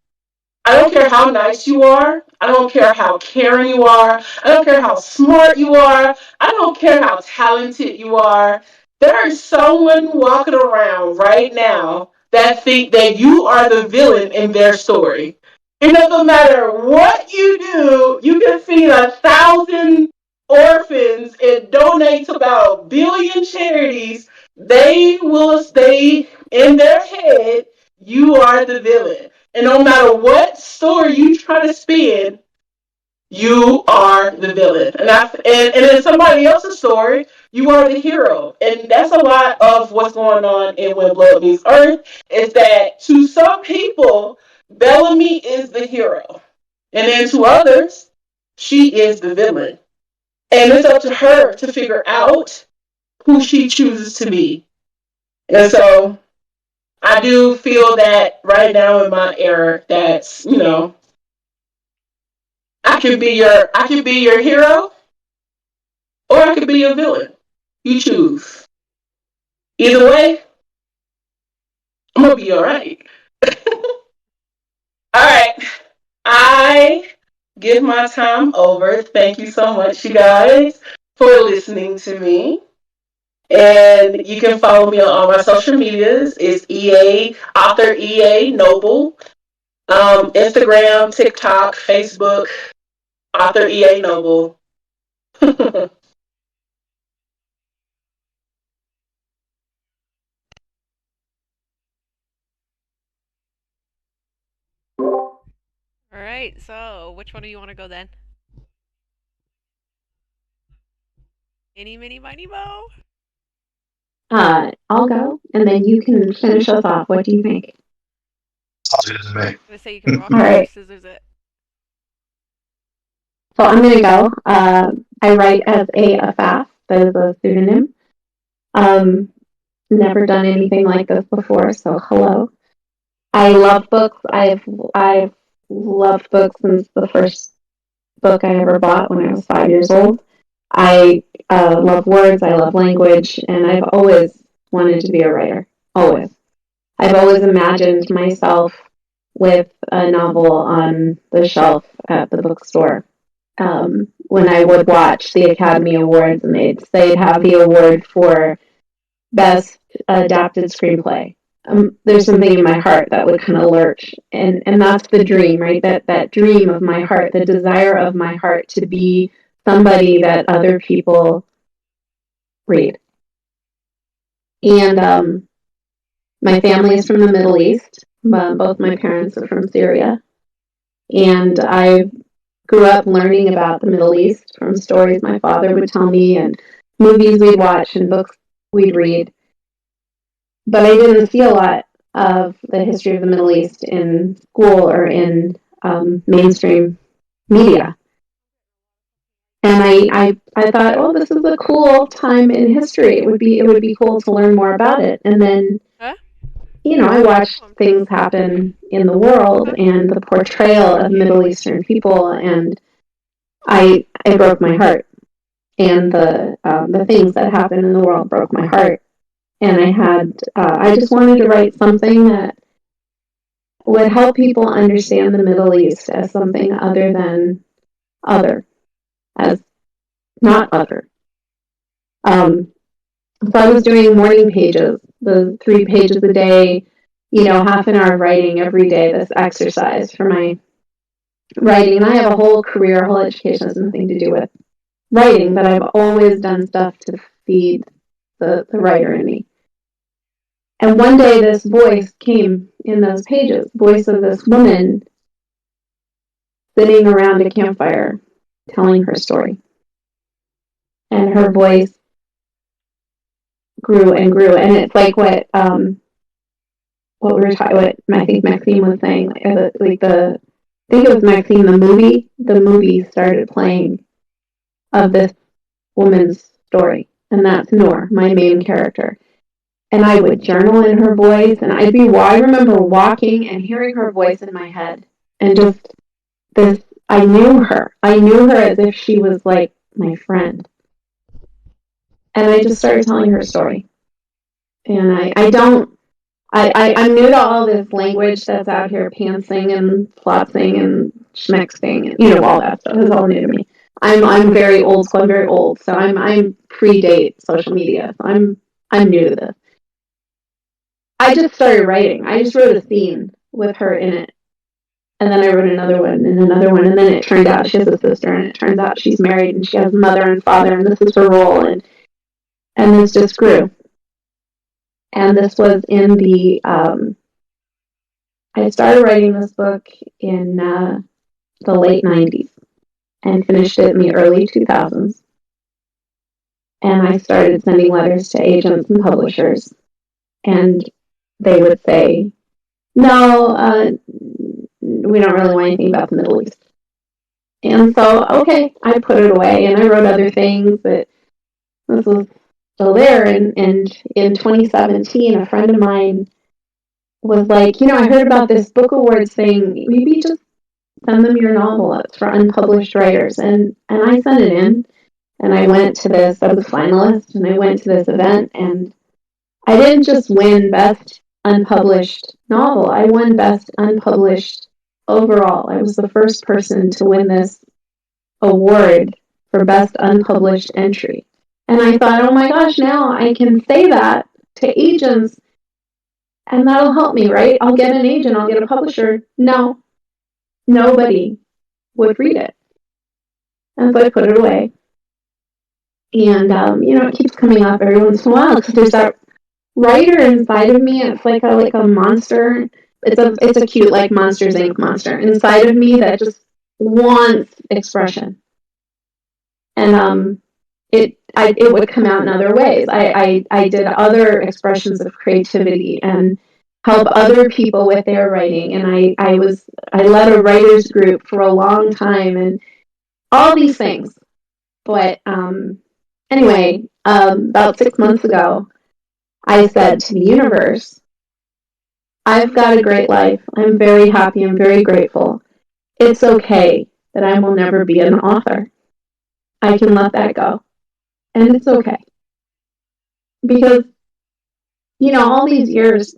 I don't care how nice you are. I don't care how caring you are. I don't care how smart you are. I don't care how talented you are. There is someone walking around right now that think that you are the villain in their story. It doesn't matter what you do. You can feed 1,000 orphans and donate to about 1 billion charities. They will stay in their head. You are the villain. And no matter what story you try to spin, you are the villain. And in somebody else's story, you are the hero. And that's a lot of what's going on in When Blood Meets Earth, is that to some people, Bellamy is the hero. And then to others, she is the villain. And it's up to her to figure out who she chooses to be. And so I do feel that right now in my era, that's I can be your hero, or I could be your villain. You choose. Either way, I'm gonna be all right. All right, I give my time over. Thank you so much, you guys, for listening to me. And you can follow me on all my social medias. It's author EA Noble. Instagram, TikTok, Facebook, author EA Noble. Alright, so which one do you want to go then? Any, mini, miny, mo? I'll go, and then you can finish us off. What do you think? Sounds good to me. I'm gonna say you can rock, All paper, right. scissors it. So I'm gonna go. I write as a FAF. That is a pseudonym. Um, never done anything like this before, so hello. I love books. I've loved books since the first book I ever bought when I was 5 years old. I love words. I love language, and I've always wanted to be a writer. Always. I've always imagined myself with a novel on the shelf at the bookstore. When I would watch the Academy Awards, and they'd have the award for best adapted screenplay. There's something in my heart that would kind of lurch, and that's the dream, right? That dream of my heart, the desire of my heart to be somebody that other people read. And my family is from the Middle East. Both my parents are from Syria, and I grew up learning about the Middle East from stories my father would tell me and movies we'd watch and books we'd read. But I didn't see a lot of the history of the Middle East in school or in mainstream media. And I thought, oh, this is a cool time in history. It would be cool to learn more about it. And then, Huh? I watched things happen in the world and the portrayal of Middle Eastern people, and it broke my heart. And the things that happened in the world broke my heart. And I just wanted to write something that would help people understand the Middle East as something other than other, as not other. So I was doing morning pages, the 3 pages a day, half an hour of writing every day, this exercise for my writing. And I have a whole career, whole education has nothing to do with writing, but I've always done stuff to feed the writer in me. And one day this voice came in those pages, voice of this woman sitting around a campfire telling her story. And her voice grew and grew. And it's like what we were talking, what I think Maxine was saying, I think it was Maxine, the movie started playing of this woman's story. And that's Noor, my main character. And I would journal in her voice, and I remember walking and hearing her voice in my head, and just this, I knew her as if she was like my friend. And I just started telling her story. And I'm new to all this language that's out here, pantsing and flotsing and schmexting, and all that stuff is all new to me. I'm very old school, I'm very old, so I'm predate social media. So I'm new to this. I just started writing. I just wrote a scene with her in it. And then I wrote another one and another one. And then it turned out she has a sister, and it turns out she's married and she has a mother and father, and this is her role. And this just grew. And this was in I started writing this book in the late 90s and finished it in the early 2000s. And I started sending letters to agents and publishers. And they would say, no, we don't really want anything about the Middle East. And so, okay, I put it away, and I wrote other things, but this was still there. And in 2017, a friend of mine was like, I heard about this book awards thing. Maybe just send them your novel. It's for unpublished writers. And I sent it in, and I went to this. I was a finalist, and I went to this event, and I didn't just win Best Unpublished Novel. I won Best Unpublished overall. I was the first person to win this award for Best Unpublished Entry. And I thought, oh my gosh, now I can say that to agents and that'll help me, right? I'll get an agent, I'll get a publisher. No, nobody would read it. And so I put it away. And, it keeps coming up every once in a while because there's that writer inside of me. It's like a monster. It's a cute, like Monsters Inc. monster inside of me that just wants expression. And it would come out in other ways. I did other expressions of creativity and help other people with their writing. And I led a writers group for a long time and all these things. But anyway, about 6 months ago, I said to the universe, I've got a great life. I'm very happy. I'm very grateful. It's okay that I will never be an author. I can let that go. And it's okay. Because, all these years,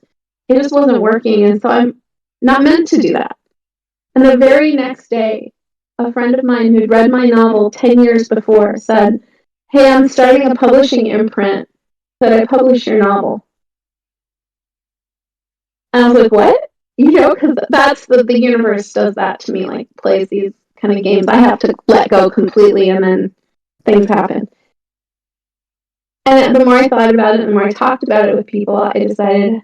it just wasn't working. And so I'm not meant to do that. And the very next day, a friend of mine who'd read my novel 10 years before said, hey, I'm starting a publishing imprint. Could I publish your novel? And I was like, what? Because that's the universe does that to me, like plays these kind of games. I have to let go completely and then things happen. And the more I thought about it, the more I talked about it with people, I decided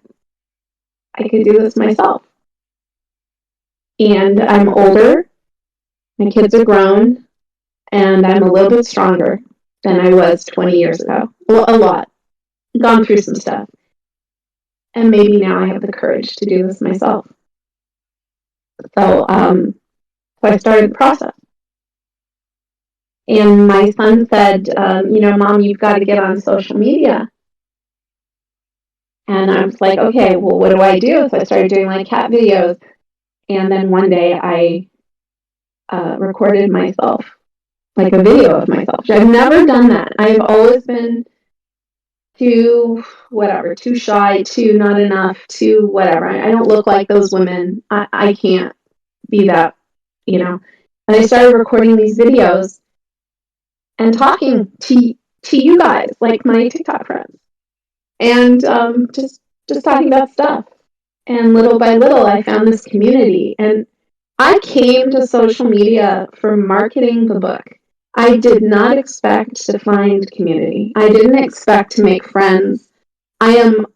I could do this myself. And I'm older, my kids are grown, and I'm a little bit stronger than I was 20 years ago. Well, a lot. Gone through some stuff. And maybe now I have the courage to do this myself. So I started the process. And my son said, Mom, you've got to get on social media. And I was like, okay, well, what do I do? So I started doing like cat videos. And then one day I recorded myself, like a video of myself. I've never done that. I've always been too shy, too not enough, too whatever. I don't look like those women. I can't be that, And I started recording these videos and talking to you guys, like my TikTok friends, and just talking about stuff. And little by little, I found this community. And I came to social media for marketing the book. I did not expect to find community. I didn't expect to make friends. I am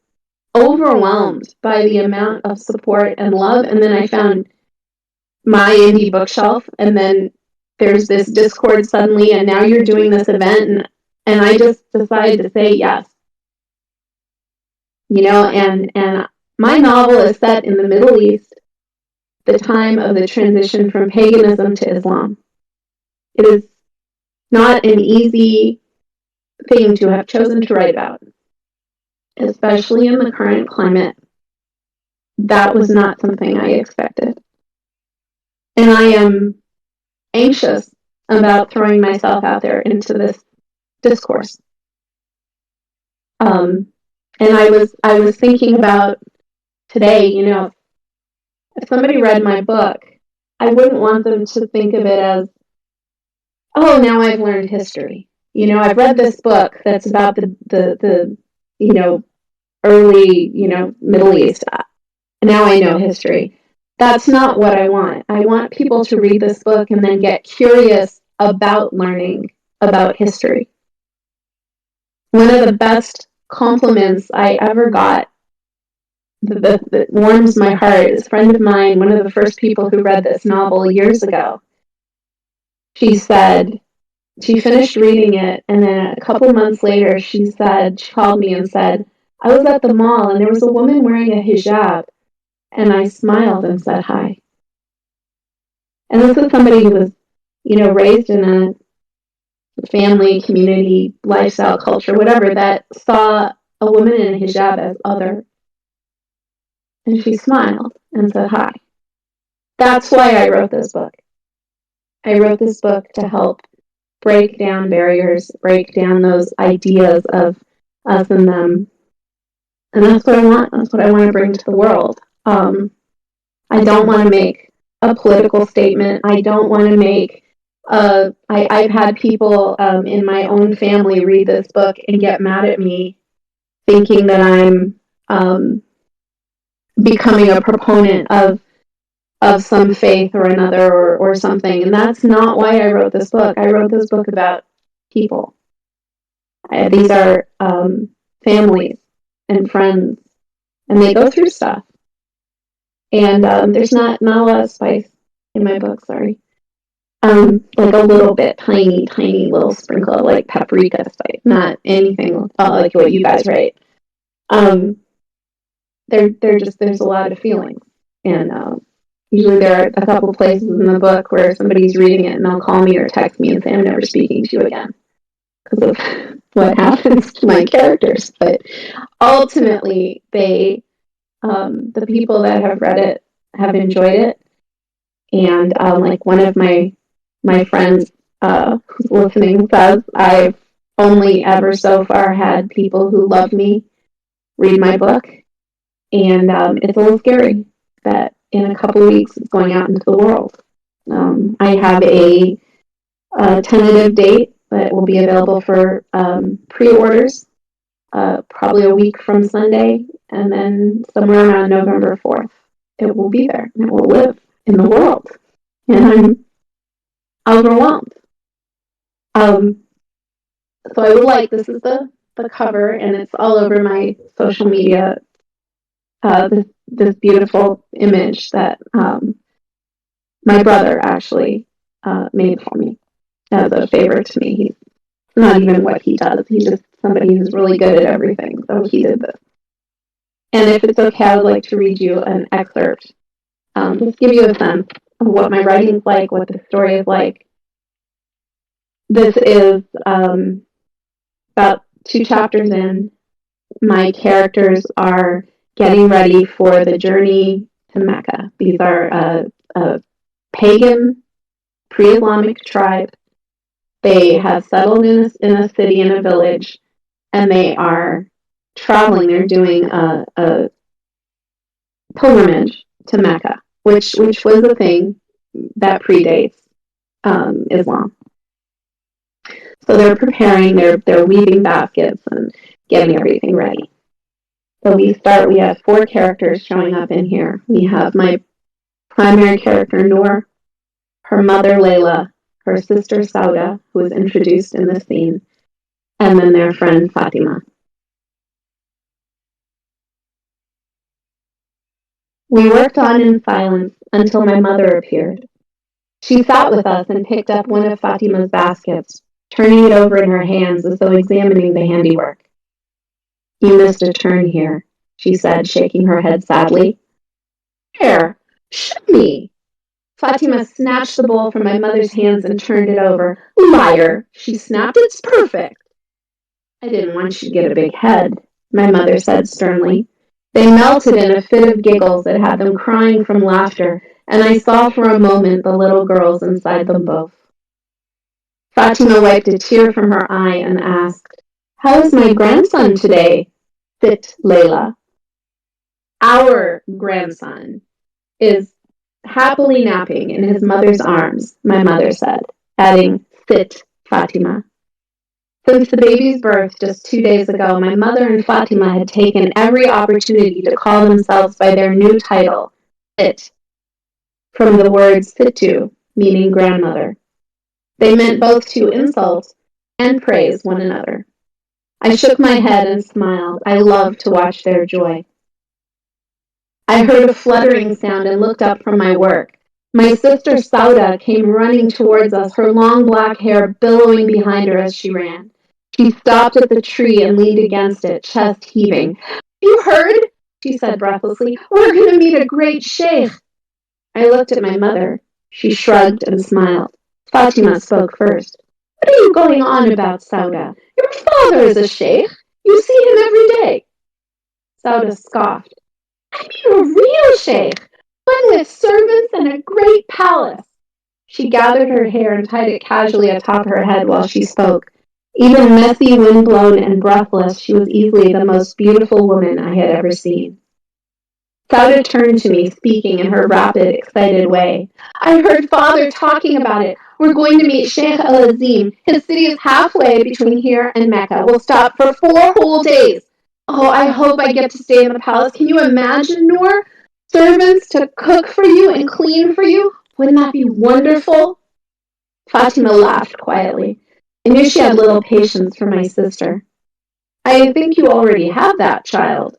overwhelmed by the amount of support and love. And then I found my indie bookshelf, and then there's this Discord suddenly, and now you're doing this event, and I just decided to say yes. And my novel is set in the Middle East, the time of the transition from paganism to Islam. It is not an easy thing to have chosen to write about, especially in the current climate. That was not something I expected. And I am anxious about throwing myself out there into this discourse. And I was thinking about today, if somebody read my book, I wouldn't want them to think of it as, oh, now I've learned history. I've read this book that's about the early, Middle East. Now I know history. That's not what I want. I want people to read this book and then get curious about learning about history. One of the best compliments I ever got that warms my heart is a friend of mine, one of the first people who read this novel years ago. She said, she finished reading it, and then a couple months later, she called me and said, I was at the mall, and there was a woman wearing a hijab, and I smiled and said hi. And this is somebody who was, raised in a family, community, lifestyle, culture, whatever, that saw a woman in a hijab as other. And she smiled and said hi. That's why I wrote this book. I wrote this book to help break down barriers, break down those ideas of us and them. And that's what I want. That's what I want to bring to the world. I don't want to make a political statement. I don't want to make I've had people in my own family read this book and get mad at me, thinking that I'm becoming a proponent of some faith or another or something. And that's not why I wrote this book. I wrote this book about people. These are families and friends, and they go through stuff. And there's not a lot of spice in my book, sorry. Like a little bit, tiny little sprinkle of like paprika spice, not anything like what you guys write. They're just, there's a lot of feelings. And usually there are a couple places in the book where somebody's reading it and they'll call me or text me and say, I'm never speaking to you again because of what happens to my characters. But ultimately, they, the people that have read it have enjoyed it. And like one of my friends who's listening says, I've only ever so far had people who love me read my book. And it's a little scary that in a couple of weeks it's going out into the world. I have a tentative date that will be available for pre-orders probably a week from Sunday, and then somewhere around November 4th it will be there and it will live in the world. And I'm overwhelmed. So I would like, this is the cover, and it's all over my social media, this beautiful image that my brother actually made for me as a favor to me. He's not even what he does. He's just somebody who's really good at everything. So he did this. And if it's okay, I would like to read you an excerpt. Just give you a sense of what my writing's like, what the story is like. This is about 2 chapters in. My characters are getting ready for the journey to Mecca. These are a pagan, pre-Islamic tribe. They have settled in a city, in a village, and they are traveling. They're doing a pilgrimage to Mecca, which was a thing that predates Islam. So they're preparing, they're weaving baskets and getting everything ready. So we have 4 characters showing up in here. We have my primary character, Noor, her mother, Layla, her sister, Sauda, who is introduced in this scene, and then their friend, Fatima. We worked on in silence until my mother appeared. She sat with us and picked up one of Fatima's baskets, turning it over in her hands as though examining the handiwork. You missed a turn here, she said, shaking her head sadly. Here, show me. Fatima snatched the bowl from my mother's hands and turned it over. Liar, she snapped. It's perfect. I didn't want you to get a big head, my mother said sternly. They melted in a fit of giggles that had them crying from laughter, and I saw for a moment the little girls inside them both. Fatima wiped a tear from her eye and asked, How is my grandson today? Sit, Layla. Our grandson is happily napping in his mother's arms, my mother said, adding, Sit, Fatima. Since the baby's birth just 2 days ago, my mother and Fatima had taken every opportunity to call themselves by their new title, Sit, from the word Situ, meaning grandmother. They meant both to insult and praise one another. I shook my head and smiled. I loved to watch their joy. I heard a fluttering sound and looked up from my work. My sister Sauda came running towards us, her long black hair billowing behind her as she ran. She stopped at the tree and leaned against it, chest heaving. You heard? She said breathlessly. We're going to meet a great sheikh. I looked at my mother. She shrugged and smiled. Fatima spoke first. What are you going on about, Sauda? Your father is a sheikh. You see him every day. Sauda scoffed. I mean a real sheikh, one with servants and a great palace. She gathered her hair and tied it casually atop her head while she spoke. Even messy, windblown, and breathless, she was easily the most beautiful woman I had ever seen. Sauda turned to me, speaking in her rapid, excited way. I heard Father talking about it. We're going to meet Sheikh Al-Azim. His city is halfway between here and Mecca. We'll stop for 4 whole days. Oh, I hope I get to stay in the palace. Can you imagine, Noor? Servants to cook for you and clean for you? Wouldn't that be wonderful? Fatima laughed quietly. I knew she had little patience for my sister. I think you already have that, child.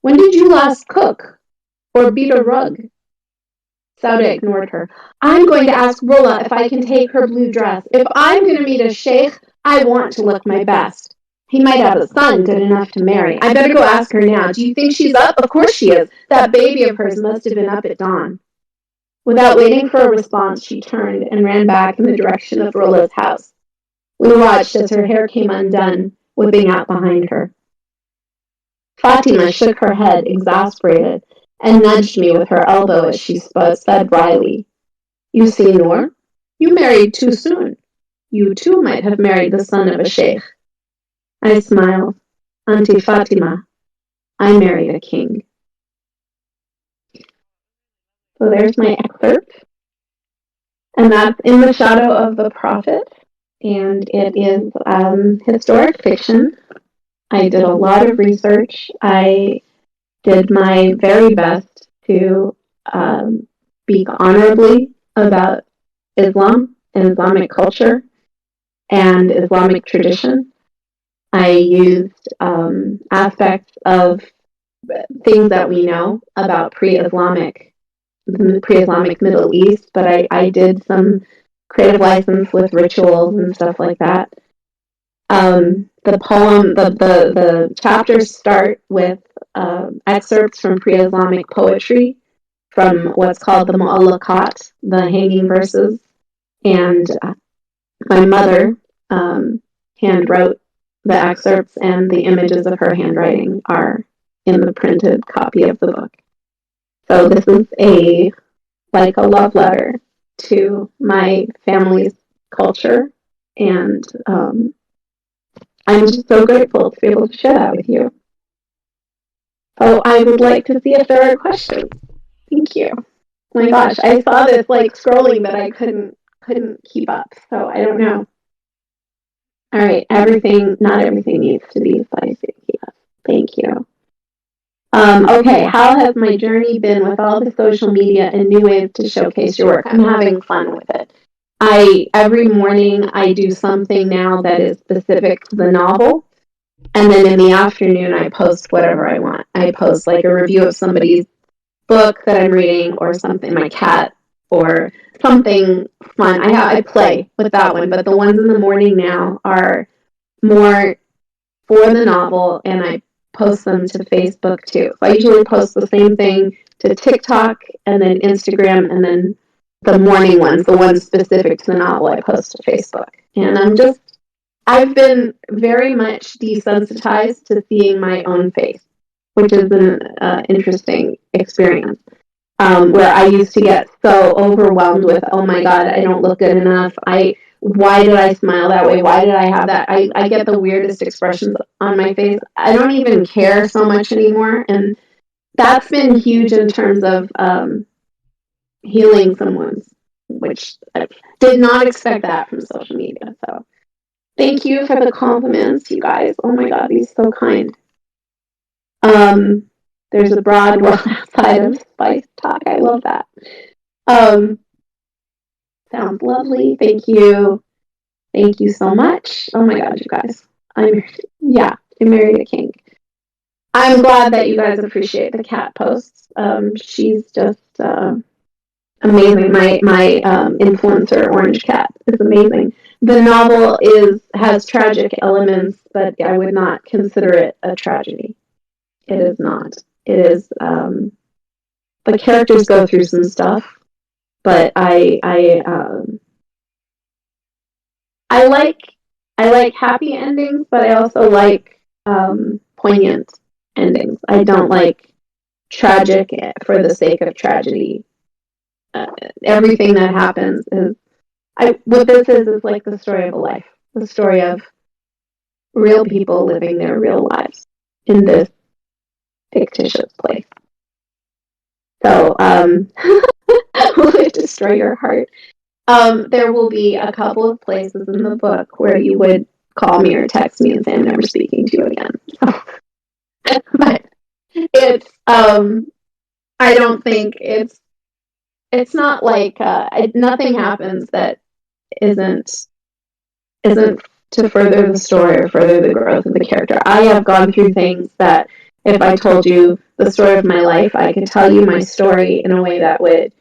When did you last cook? Or beat a rug? Sauda ignored her. I'm going to ask Rolla if I can take her blue dress. If I'm going to meet a sheikh, I want to look my best. He might have a son good enough to marry. I better go ask her now. Do you think she's up? Of course she is. That baby of hers must have been up at dawn. Without waiting for a response, she turned and ran back in the direction of Rolla's house. We watched as her hair came undone, whipping out behind her. Fatima shook her head, exasperated, and nudged me with her elbow as she said wryly, You see, Noor, you married too soon. You too might have married the son of a sheikh. I smiled. Auntie Fatima, I married a king. So there's my excerpt. And that's In the Shadow of the Prophet. And it is historic fiction. I did a lot of research. I did my very best to speak honorably about Islam and Islamic culture and Islamic tradition. I used aspects of things that we know about pre-Islamic Middle East, but I did some creative license with rituals and stuff like that. The chapters start with excerpts from pre-Islamic poetry, from what's called the Mu'allaqat, the hanging verses, and my mother hand wrote the excerpts, and the images of her handwriting are in the printed copy of the book. So this is like a love letter to my family's culture, and I'm just so grateful to be able to share that with you. So I would like to see if there are questions. Thank you. Oh my gosh, I saw this like scrolling that I couldn't keep up, so I don't know. All right, not everything needs to be spicy. Yes, thank you. Okay, how has my journey been with all the social media and new ways to showcase your work? I'm having fun with it. Every morning I do something now that is specific to the novel, and then in the afternoon I post whatever I want. I post like a review of somebody's book that I'm reading, or something, my cat, or something fun. I play with that one, but the ones in the morning now are more for the novel, and I post them to Facebook too. So I usually post the same thing to TikTok and then Instagram, and then the morning ones, the ones specific to the novel, I post to Facebook. And I've been very much desensitized to seeing my own face, which is an interesting experience. Where I used to get so overwhelmed with, oh my God, I don't look good enough. Why did I smile that way? Why did I have that? I get the weirdest expressions on my face. I don't even care so much anymore. And that's been huge in terms of healing someone's, which I did not expect that from social media. So thank you for the compliments, you guys. Oh my God, he's so kind. There's a broad world outside of Spice Talk. I love that. Sounds lovely. Thank you. Thank you so much. Oh my God, you guys. I married a king. I'm glad that you guys appreciate the cat posts. She's just amazing. My influencer, Orange Cat, is amazing. The novel has tragic elements, but I would not consider it a tragedy. It is not. It is. The characters go through some stuff, but I like happy endings, but I also like poignant endings. I don't like tragic for the sake of tragedy. Everything that happens what this is like the story of a life, the story of real people living their real lives in this fictitious place. So, will it destroy your heart? There will be a couple of places in the book where you would call me or text me and say I'm never speaking to you again. But it's I don't think it's not like nothing happens that isn't isn't to further the story or further the growth of the character. I have gone through things that if I told you the story of my life, I could tell you my story in a way that would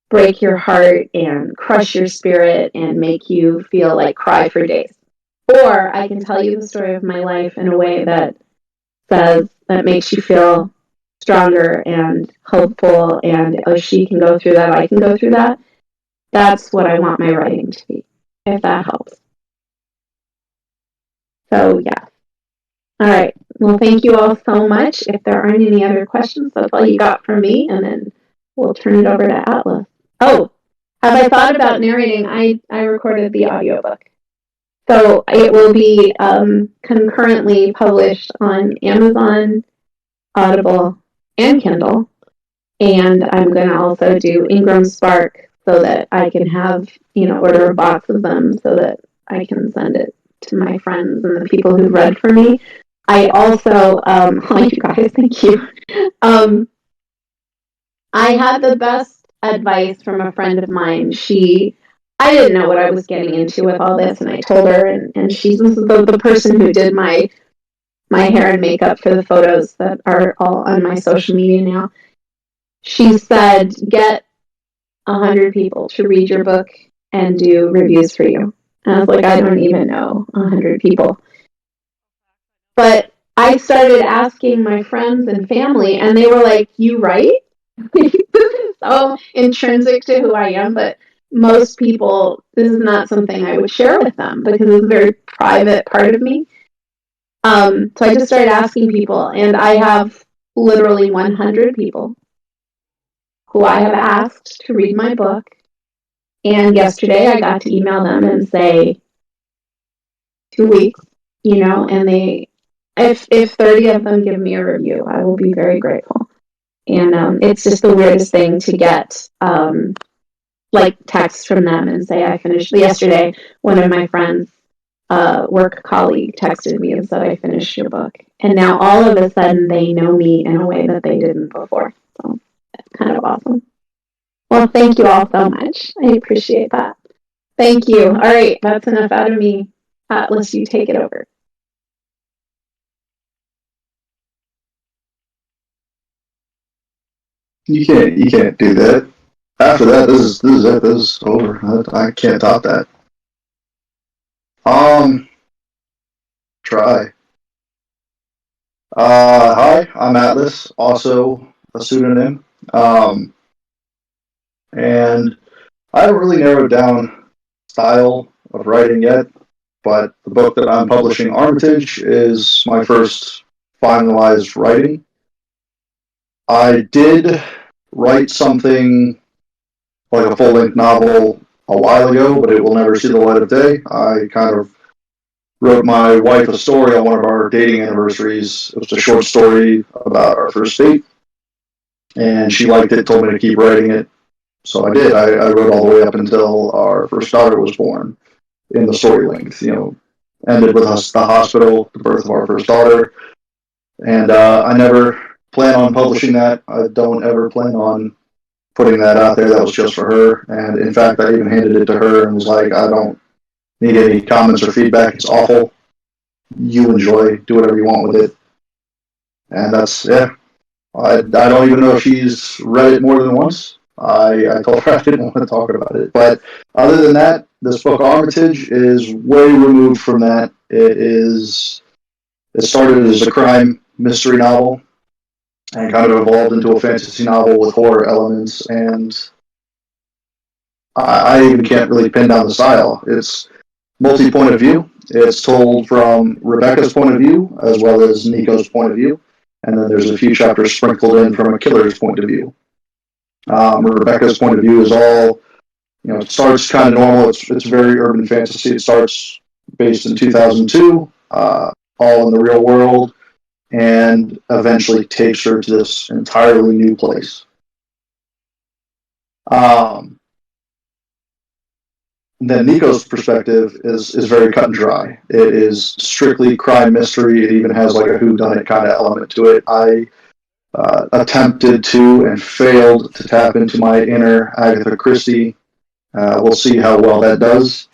break your heart and crush your spirit and make you feel like cry for days. Or I can tell you the story of my life in a way that makes you feel stronger and hopeful and oh, she can go through that, I can go through that. That's what I want my writing to be, if that helps. So yeah. All right. Well, thank you all so much. If there aren't any other questions, that's all you got from me, and then we'll turn it over to Atlas. Oh, have I thought about narrating? I recorded the audiobook. So it will be concurrently published on Amazon, Audible, and Kindle. And I'm going to also do Ingram Spark so that I can have, order a box of them so that I can send it to my friends and the people who read for me. I also, oh, you guys, thank you. I had the best advice from a friend of mine. I didn't know what I was getting into with all this, and I told her, and she's the person who did my hair and makeup for the photos that are all on my social media now. She said, get 100 people to read your book and do reviews for you. And I was like, I don't even know 100 people. But I started asking my friends and family, and they were like, you write? This is so intrinsic to who I am, but most people, this is not something I would share with them because it's a very private part of me. So I just started asking people, and I have literally 100 people who I have asked to read my book. And yesterday I got to email them and say 2 weeks, and if 30 of them give me a review, I will be very grateful. And it's just the weirdest thing to get like texts from them and say I finished yesterday. One of my friends, work colleague, texted me and said I finished your book, and now all of a sudden they know me in a way that they didn't before. So it's kind of awesome. Well, thank you all so much. I appreciate that. Thank you. All right, that's enough out of me. Atlas, you take it over. You can't do that. After that, this is it. This is over. I can't top that. Try. Hi, I'm Atlas, also a pseudonym. And I haven't really narrowed down style of writing yet, but the book that I'm publishing, Armitage, is my first finalized writing. I did write something like a full-length novel a while ago, but it will never see the light of day. I kind of wrote my wife a story on one of our dating anniversaries. It was a short story about our first date, and she liked it, told me to keep writing it. So I did. I wrote all the way up until our first daughter was born in the story length. Ended with us the hospital, the birth of our first daughter, and I never plan on publishing that. I don't ever plan on putting that out there. That was just for her, and in fact, I even handed it to her and was like, I don't need any comments or feedback. It's awful. You enjoy, do whatever you want with it, and that's yeah. I don't even know if she's read it more than once. I told her I didn't want to talk about it. But other than that, this book Armitage is way removed from that. It started as a crime mystery novel and kind of evolved into a fantasy novel with horror elements, and I even can't really pin down the style. It's multi-point of view. It's told from Rebecca's point of view as well as Nico's point of view, and then there's a few chapters sprinkled in from a killer's point of view. Rebecca's point of view is all, it starts kind of normal. It's very urban fantasy. It starts based in 2002, all in the real world, and eventually takes her to this entirely new place. then Nico's perspective is very cut and dry. It is strictly crime mystery. It even has like a whodunit kind of element to it. I attempted to and failed to tap into my inner Agatha Christie. We'll see how well that does.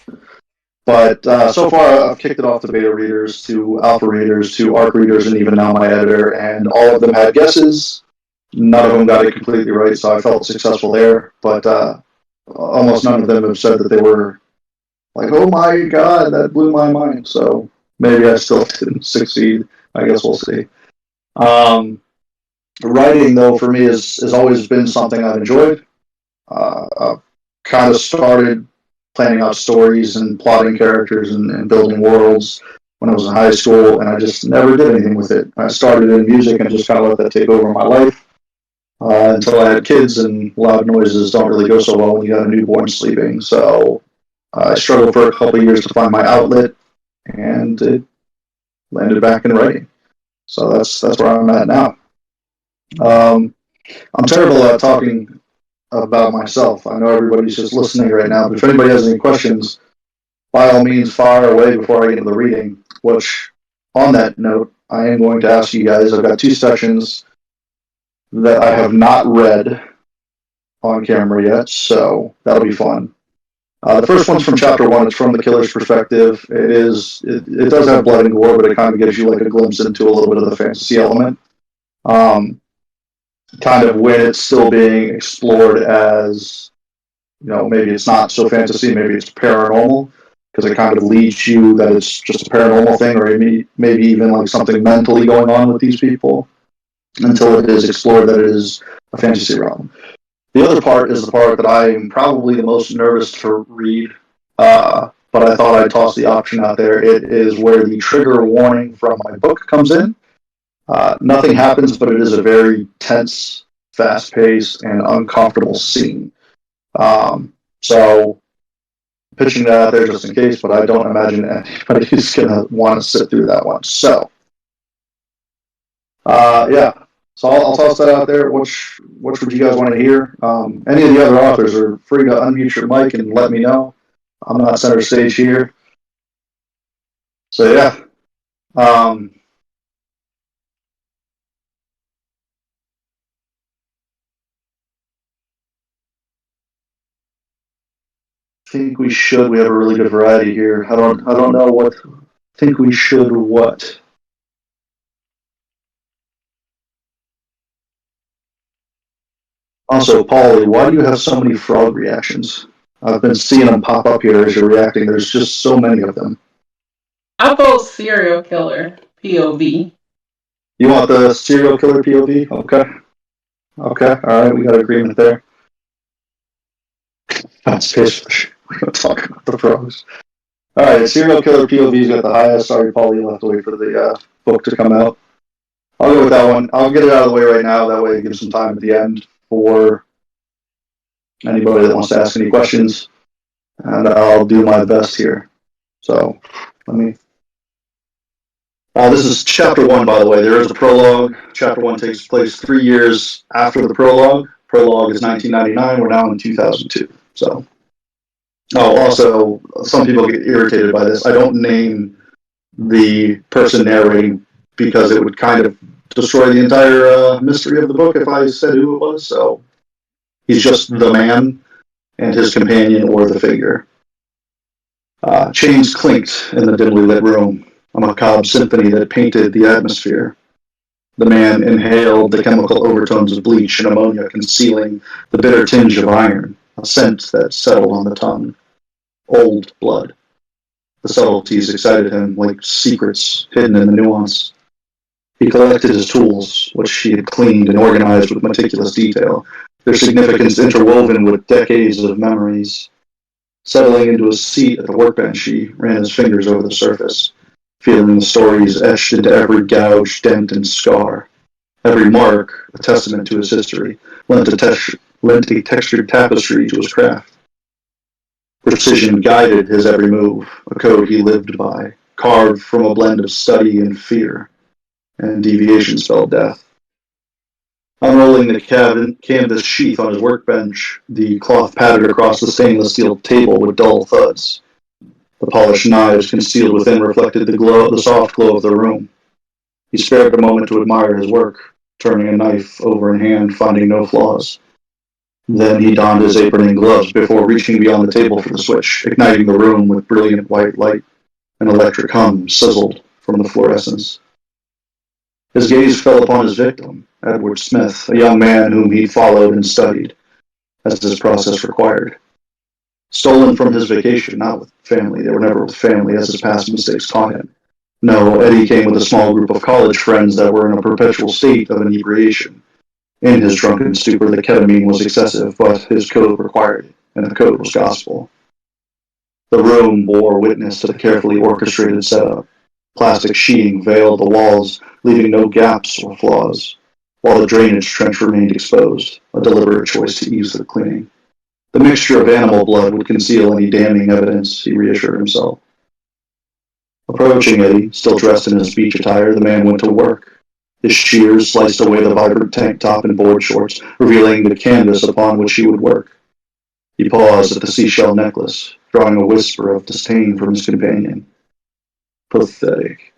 But so far, I've kicked it off to beta readers, to alpha readers, to ARC readers, and even now my editor, and all of them had guesses. None of them got it completely right, so I felt successful there. But almost none of them have said that they were like, oh my god, that blew my mind. So maybe I still didn't succeed. I guess we'll see. Writing, though, for me has always been something I've enjoyed. I've kind of started planning out stories and plotting characters and building worlds when I was in high school, and I just never did anything with it. I started in music and just kind of let that take over my life until I had kids, and loud noises don't really go so well when you got a newborn sleeping. So I struggled for a couple of years to find my outlet, and it landed back in writing. So that's where I'm at now. I'm terrible at talking about myself. I know everybody's just listening right now, but if anybody has any questions, by all means, fire away before I get into the reading, which, on that note, I am going to ask you guys. I've got 2 sections that I have not read on camera yet, so that'll be fun. The first one's from chapter 1. It's from the killer's perspective. It does have blood and gore, but it kind of gives you like a glimpse into a little bit of the fantasy element. Kind of when it's still being explored as, maybe it's not so fantasy, maybe it's paranormal, because it kind of leads you that it's just a paranormal thing, or maybe even like something mentally going on with these people, until it is explored that it is a fantasy realm. The other part is the part that I'm probably the most nervous to read, but I thought I'd toss the option out there. It is where the trigger warning from my book comes in. Nothing happens, but it is a very tense, fast-paced, and uncomfortable scene. So, pitching that out there just in case, but I don't imagine anybody's going to want to sit through that one. So, yeah. So I'll toss that out there. Which would you guys want to hear? Any of the other authors are free to unmute your mic and let me know. I'm not center stage here. So, yeah. I think we should. We have a really good variety here. I don't know what. Think we should what. Also, Paulie, why do you have so many frog reactions? I've been seeing them pop up here as you're reacting. There's just so many of them. I vote serial killer POV. You want the serial killer POV? Okay. All right. We got agreement there. That's fish. We don't talk about the frogs. All right. Serial killer POV's got the highest. Sorry, Paul. You'll have to wait for the book to come out. I'll go with that one. I'll get it out of the way right now. That way, it gives some time at the end for anybody that wants to ask any questions, and I'll do my best here. So, let me. This is chapter 1, by the way. There is a prologue. Chapter 1 takes place 3 years after the prologue. Prologue is 1999. We're now in 2002. So, also, some people get irritated by this. I don't name the person narrating because it would kind of destroy the entire mystery of the book if I said who it was. So, he's just the man and his companion or the figure. Chains clinked in the dimly lit room. A macabre symphony that painted the atmosphere. The man inhaled the chemical overtones of bleach and ammonia, concealing the bitter tinge of iron, a scent that settled on the tongue. Old blood. The subtleties excited him like secrets hidden in the nuance. He collected his tools, which he had cleaned and organized with meticulous detail, their significance interwoven with decades of memories. Settling into his seat at the workbench, he ran his fingers over the surface, feeling the stories etched into every gouge, dent, and scar. Every mark, a testament to his history, lent a textured tapestry to his craft. Precision guided his every move, a code he lived by, carved from a blend of study and fear, and deviation spelled death. Unrolling the canvas sheath on his workbench, the cloth pattered across the stainless steel table with dull thuds. The polished knives concealed within reflected the soft glow of the room. He spared a moment to admire his work, turning a knife over in hand, finding no flaws. Then he donned his apron and gloves before reaching beyond the table for the switch, igniting the room with brilliant white light. An electric hum sizzled from the fluorescence. His gaze fell upon his victim, Edward Smith, a young man whom he followed and studied, as his process required. Stolen from his vacation, not with family. They were never with family, as his past mistakes taught him. No, Eddie came with a small group of college friends that were in a perpetual state of inebriation. In his drunken stupor, the ketamine was excessive, but his code required it, and the code was gospel. The room bore witness to the carefully orchestrated setup. Plastic sheeting veiled the walls, leaving no gaps or flaws, while the drainage trench remained exposed, a deliberate choice to ease the cleaning. The mixture of animal blood would conceal any damning evidence, he reassured himself. Approaching Eddie, still dressed in his beach attire, the man went to work. His shears sliced away the vibrant tank top and board shorts, revealing the canvas upon which he would work. He paused at the seashell necklace, drawing a whisper of disdain from his companion. Pathetic.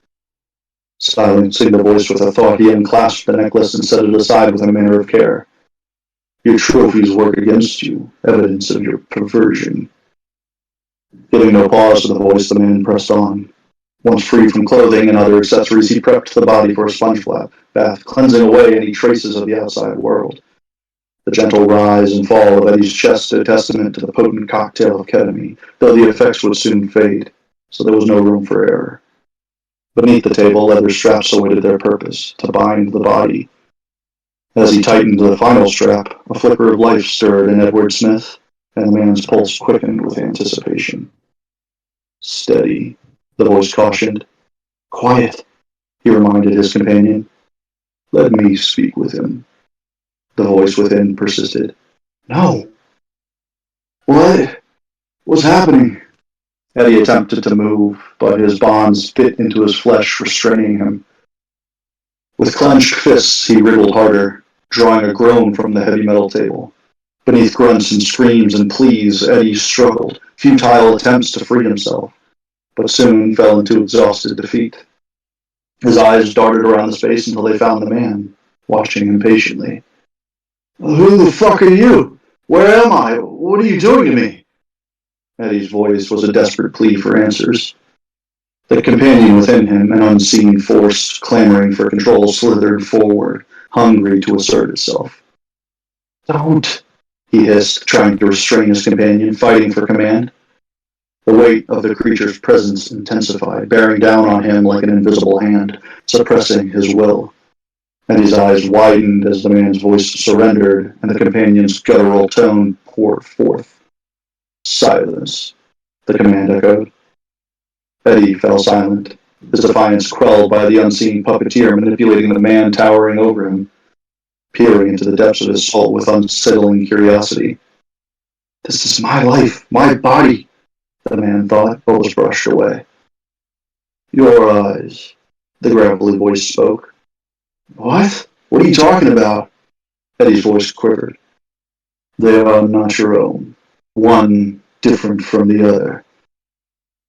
Silencing the voice with a thought, he unclasped the necklace and set it aside with a manner of care. Your trophies work against you, evidence of your perversion. Giving no pause to the voice, the man pressed on. Once free from clothing and other accessories, he prepped the body for a sponge bath, cleansing away any traces of the outside world. The gentle rise and fall of Eddie's chest a testament to the potent cocktail of ketamine, though the effects would soon fade, so there was no room for error. Beneath the table, leather straps awaited their purpose, to bind the body. As he tightened the final strap, a flicker of life stirred in Edward Smith, and the man's pulse quickened with anticipation. Steady, the voice cautioned. Quiet, he reminded his companion. Let me speak with him. The voice within persisted. No. What? What's happening? Eddie attempted to move, but his bonds bit into his flesh, restraining him. With clenched fists, he wriggled harder, drawing a groan from the heavy metal table. Beneath grunts and screams and pleas, Eddie struggled, futile attempts to free himself, but soon fell into exhausted defeat. His eyes darted around the space until they found the man, watching him patiently. Who the fuck are you? Where am I? What are you doing to me? Eddie's voice was a desperate plea for answers. The companion within him, an unseen force clamoring for control, slithered forward, hungry to assert itself. Don't, he hissed, trying to restrain his companion, fighting for command. The weight of the creature's presence intensified, bearing down on him like an invisible hand, suppressing his will. And his eyes widened as the man's voice surrendered, and the companion's guttural tone poured forth. Silence, the command echoed. Eddie fell silent, his defiance quelled by the unseen puppeteer manipulating the man towering over him, peering into the depths of his soul with unsettling curiosity. This is my life, my body, the man thought, but was brushed away. Your eyes, the gravelly voice spoke. What? What are you talking about? Eddie's voice quivered. They are not your own. One different from the other.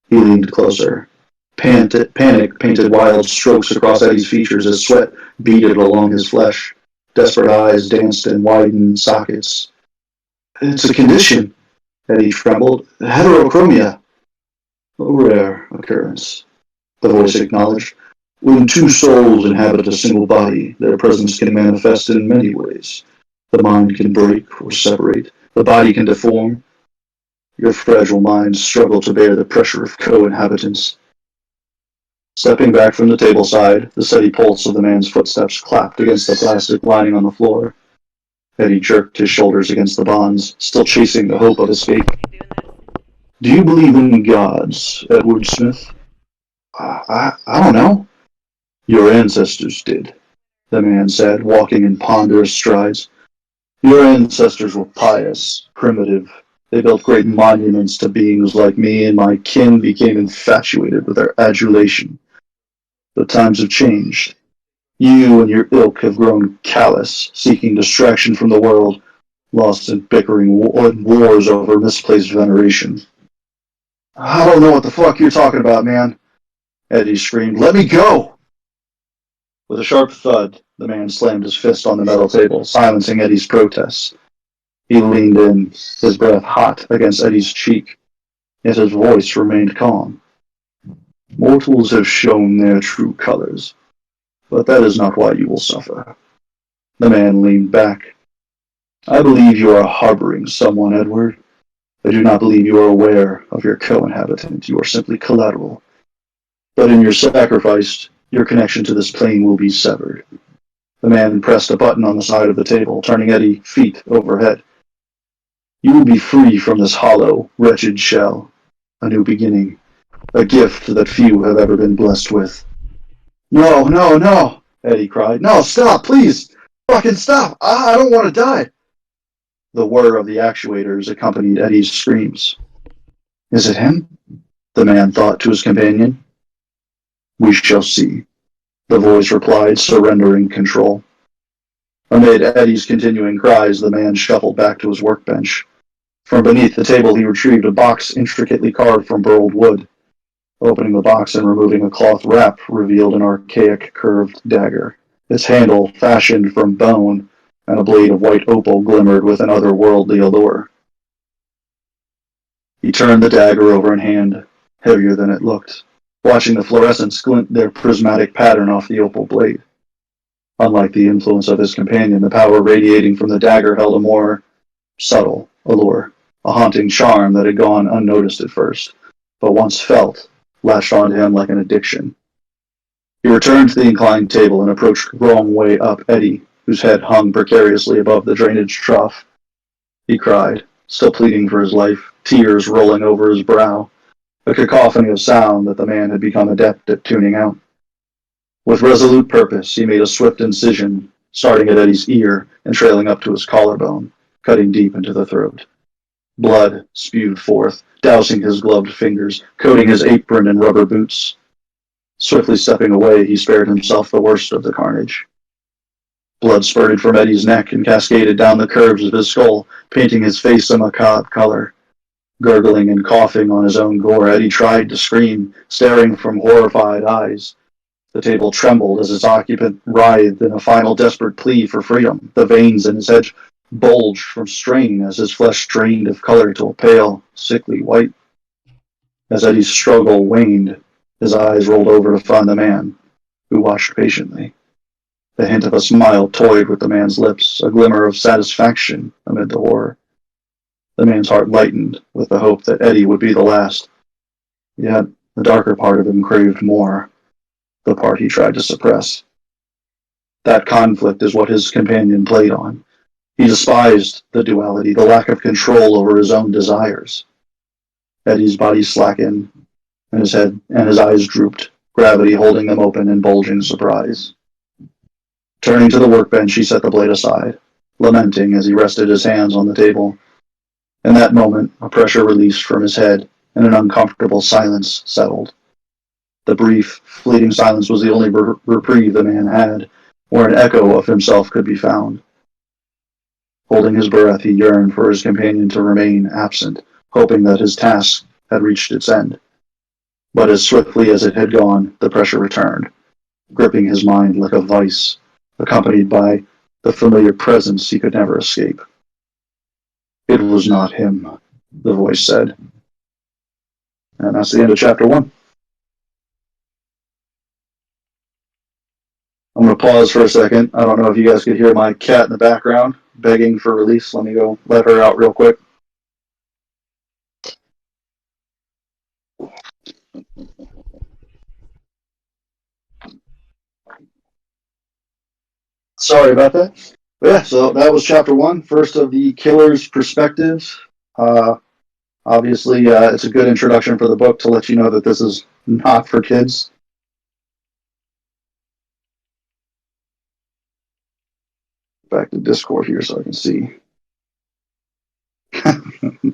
He leaned closer. Panic painted wild strokes across Eddie's features as sweat beaded along his flesh. Desperate eyes danced in widened sockets. It's a condition, Eddie trembled. Heterochromia. A rare occurrence, the voice acknowledged. When two souls inhabit a single body, their presence can manifest in many ways. The mind can break or separate. The body can deform. Your fragile mind struggled to bear the pressure of co-inhabitants. Stepping back from the table side, the steady pulse of the man's footsteps clapped against the plastic lining on the floor. Eddie jerked his shoulders against the bonds, still chasing the hope of escape. Do you believe in gods, Edward Smith? I don't know. Your ancestors did, the man said, walking in ponderous strides. Your ancestors were pious, primitive. They built great monuments to beings like me, and my kin became infatuated with their adulation. The times have changed. You and your ilk have grown callous, seeking distraction from the world, lost in bickering wars over misplaced veneration. I don't know what the fuck you're talking about, man, Eddie screamed. Let me go! With a sharp thud, the man slammed his fist on the metal table, silencing Eddie's protests. He leaned in, his breath hot against Eddie's cheek, yet his voice remained calm. Mortals have shown their true colors, but that is not why you will suffer. The man leaned back. I believe you are harboring someone, Edward. I do not believe you are aware of your co-inhabitant. You are simply collateral. But in your sacrifice, your connection to this plane will be severed. The man pressed a button on the side of the table, turning Eddie feet overhead. You will be free from this hollow, wretched shell. A new beginning. A gift that few have ever been blessed with. No, no, no, Eddie cried. No, stop, please. Fucking stop. I don't want to die. The whir of the actuators accompanied Eddie's screams. Is it him? The man thought to his companion. We shall see, the voice replied, surrendering control. Amid Eddie's continuing cries, the man shuffled back to his workbench. From beneath the table, he retrieved a box intricately carved from burled wood. Opening the box and removing a cloth wrap revealed an archaic curved dagger. Its handle, fashioned from bone, and a blade of white opal glimmered with an otherworldly allure. He turned the dagger over in hand, heavier than it looked, watching the fluorescents glint their prismatic pattern off the opal blade. Unlike the influence of his companion, the power radiating from the dagger held a more subtle allure, a haunting charm that had gone unnoticed at first, but once felt, lashed onto him like an addiction. He returned to the inclined table and approached the wrong way up Eddie, whose head hung precariously above the drainage trough. He cried, still pleading for his life, tears rolling over his brow, a cacophony of sound that the man had become adept at tuning out. With resolute purpose, he made a swift incision, starting at Eddie's ear and trailing up to his collarbone, cutting deep into the throat. Blood spewed forth, dousing his gloved fingers, coating his apron and rubber boots. Swiftly stepping away, he spared himself the worst of the carnage. Blood spurted from Eddie's neck and cascaded down the curves of his skull, painting his face a macabre color. Gurgling and coughing on his own gore, Eddie tried to scream, staring from horrified eyes. The table trembled as its occupant writhed in a final desperate plea for freedom. The veins in his head bulged from strain as his flesh drained of color to a pale, sickly white. As Eddie's struggle waned, his eyes rolled over to find the man, who watched patiently. The hint of a smile toyed with the man's lips, a glimmer of satisfaction amid the horror. The man's heart lightened with the hope that Eddie would be the last. Yet the darker part of him craved more, the part he tried to suppress. That conflict is what his companion played on. He despised the duality, the lack of control over his own desires. Eddie's body slackened, and his head and his eyes drooped, gravity holding them open in bulging surprise. Turning to the workbench, he set the blade aside, lamenting as he rested his hands on the table. In that moment, a pressure released from his head, and an uncomfortable silence settled. The brief, fleeting silence was the only reprieve the man had, where an echo of himself could be found. Holding his breath, he yearned for his companion to remain absent, hoping that his task had reached its end. But as swiftly as it had gone, the pressure returned, gripping his mind like a vice, accompanied by the familiar presence he could never escape. It was not him, the voice said. And that's the end of chapter 1. I'm going to pause for a second. I don't know if you guys could hear my cat in the background begging for release. Let me go let her out real quick. Sorry about that. But yeah, so that was chapter 1, first of the killer's perspectives. Obviously, it's a good introduction for the book to let you know that this is not for kids. Back to Discord here so I can see.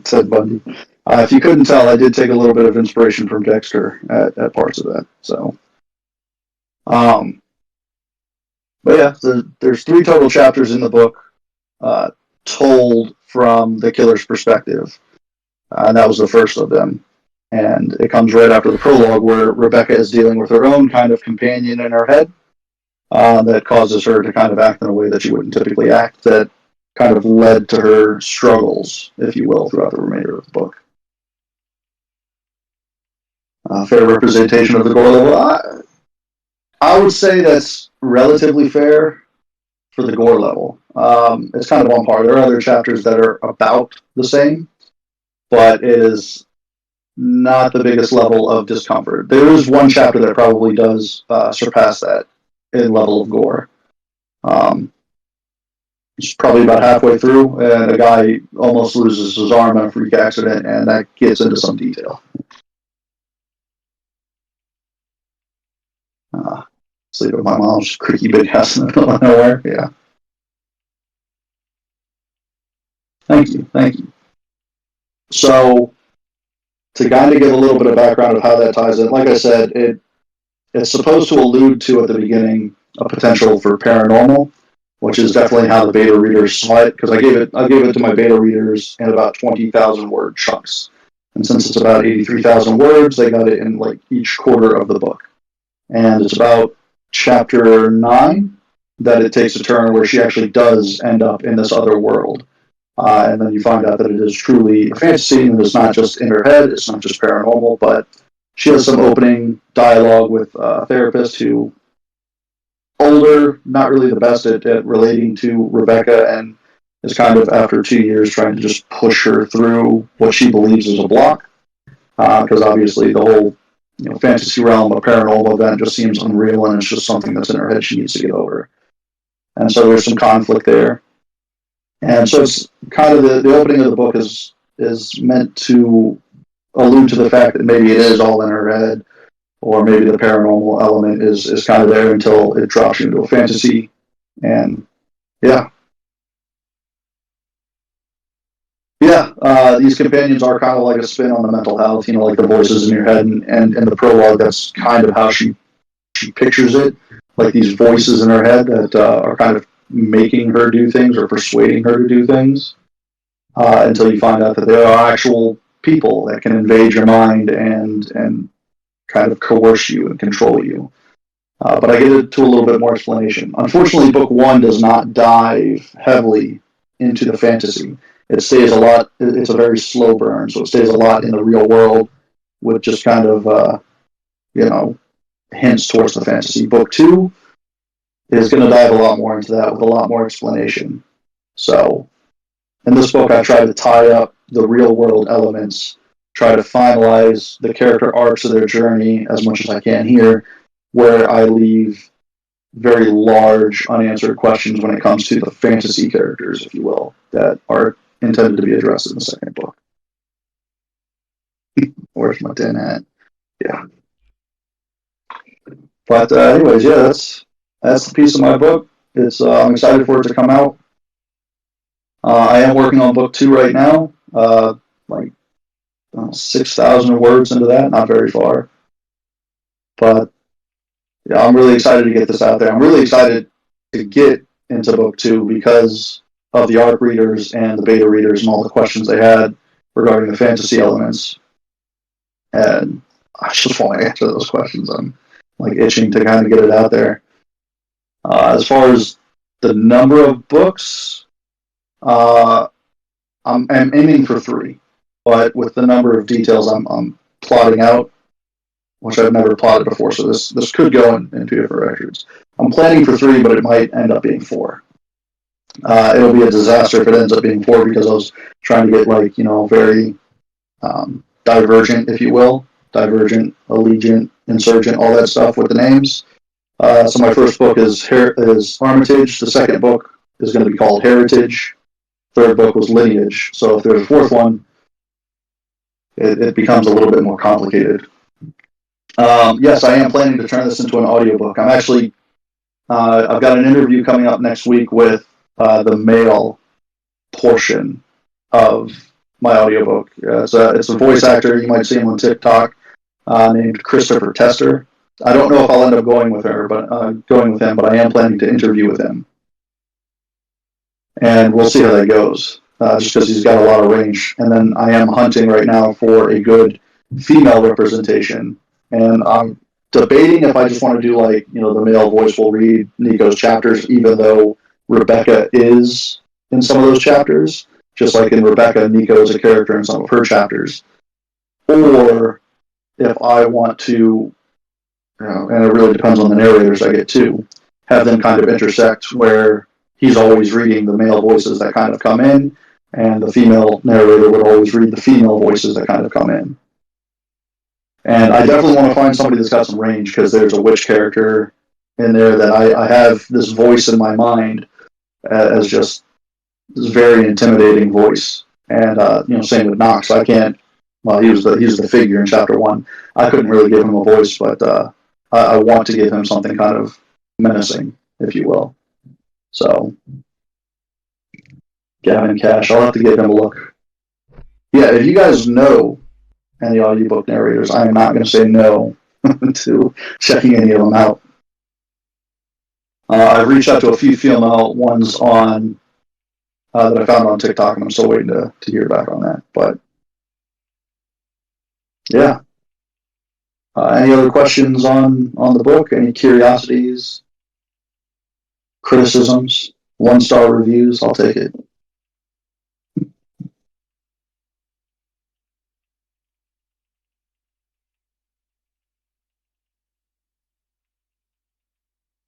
Ted Bundy. If you couldn't tell, I did take a little bit of inspiration from Dexter at parts of that. So, But yeah, there's 3 total chapters in the book, told from the killer's perspective, and that was the first of them. And it comes right after the prologue, where Rebecca is dealing with her own kind of companion in her head, that causes her to kind of act in a way that she wouldn't typically act, that kind of led to her struggles, if you will, throughout the remainder of the book. Fair representation of the gore level. I would say that's relatively fair for the gore level. It's kind of on par. There are other chapters that are about the same, but it is not the biggest level of discomfort. There is one chapter that probably does surpass that in level of gore. It's probably about halfway through, and a guy almost loses his arm in a freak accident, and that gets into some detail. Sleep at my mom's creaky big house in the middle of nowhere. Yeah. Thank you. So, to kind of give a little bit of background of how that ties in, like I said, it's supposed to allude to at the beginning a potential for paranormal, which is definitely how the beta readers saw it, because I gave it to my beta readers in about 20,000 word chunks. And since it's about 83,000 words, they got it in like each quarter of the book. And it's about chapter 9 that it takes a turn where she actually does end up in this other world. And then you find out that it is truly a fantasy, and it's not just in her head, it's not just paranormal, but she has some opening dialogue with a therapist who, older, not really the best at relating to Rebecca, and is kind of, after 2 years, trying to just push her through what she believes is a block. Because obviously the whole fantasy realm of paranormal event just seems unreal, and it's just something that's in her head she needs to get over. And so there's some conflict there. And so it's kind of the opening of the book is meant to allude to the fact that maybe it is all in her head, or maybe the paranormal element is kind of there until it drops you into a fantasy. And yeah. These companions are kind of like a spin on the mental health, like the voices in your head, and in the prologue, that's kind of how she pictures it, like these voices in her head that are kind of making her do things or persuading her to do things, until you find out that there are actual people that can invade your mind and kind of coerce you and control you. But I get into a little bit more explanation. Unfortunately, book 1 does not dive heavily into the fantasy. It stays a lot, it's a very slow burn, so it stays a lot in the real world with just kind of, hints towards the fantasy. Book 2 is going to dive a lot more into that with a lot more explanation. So, in this book, I try to tie up the real world elements, try to finalize the character arcs of their journey as much as I can here, where I leave very large unanswered questions when it comes to the fantasy characters, if you will, that are intended to be addressed in the second book. Where's my tin hat? Yeah. But anyways, yeah, that's the piece of my book. I'm excited for it to come out. I am working on book 2 right now. 6,000 words into that, not very far. But yeah, I'm really excited to get this out there. I'm really excited to get into book 2 because of the ARC readers and the beta readers and all the questions they had regarding the fantasy elements. And I just want to answer those questions. I'm itching to kind of get it out there. As far as the number of books, I'm aiming for 3, but with the number of details I'm plotting out, which I've never plotted before, so this could go in 2 different records. I'm planning for 3, but it might end up being 4. It'll be a disaster if it ends up being 4, because I was trying to get very divergent, if you will, Divergent, Allegiant, Insurgent, all that stuff with the names. So my first book is Armitage. The second book is going to be called Heritage. Third book was Lineage. So if there's a fourth one, it becomes a little bit more complicated. Yes, I am planning to turn this into an audiobook. I'm actually, I've got an interview coming up next week with the male portion of my audiobook. It's a voice actor. You might see him on TikTok, named Christopher Tester. I don't know if I'll end up going with him, but I am planning to interview with him, and we'll see how that goes. Just because he's got a lot of range, and then I am hunting right now for a good female representation, and I'm debating if I just want to do like the male voice will read Nico's chapters, even though Rebecca is in some of those chapters, just like in Rebecca, Nico is a character in some of her chapters, or if I want to, and it really depends on the narrators I get too, have them kind of intersect where he's always reading the male voices that kind of come in, and the female narrator would always read the female voices that kind of come in. And I definitely want to find somebody that's got some range, because there's a witch character in there that I have this voice in my mind as just this very intimidating voice. And same with Knox. I can't. Well, he was the figure in chapter 1. I couldn't really give him a voice, but I want to give him something kind of menacing, if you will. So, Gavin Cash, I'll have to give him a look. Yeah, if you guys know any audiobook narrators, I am not going to say no to checking any of them out. I've reached out to a few female ones on that I found on TikTok, and I'm still waiting to hear back on that. But yeah. Any other questions on the book? Any curiosities? Criticisms? 1-star reviews? I'll take it.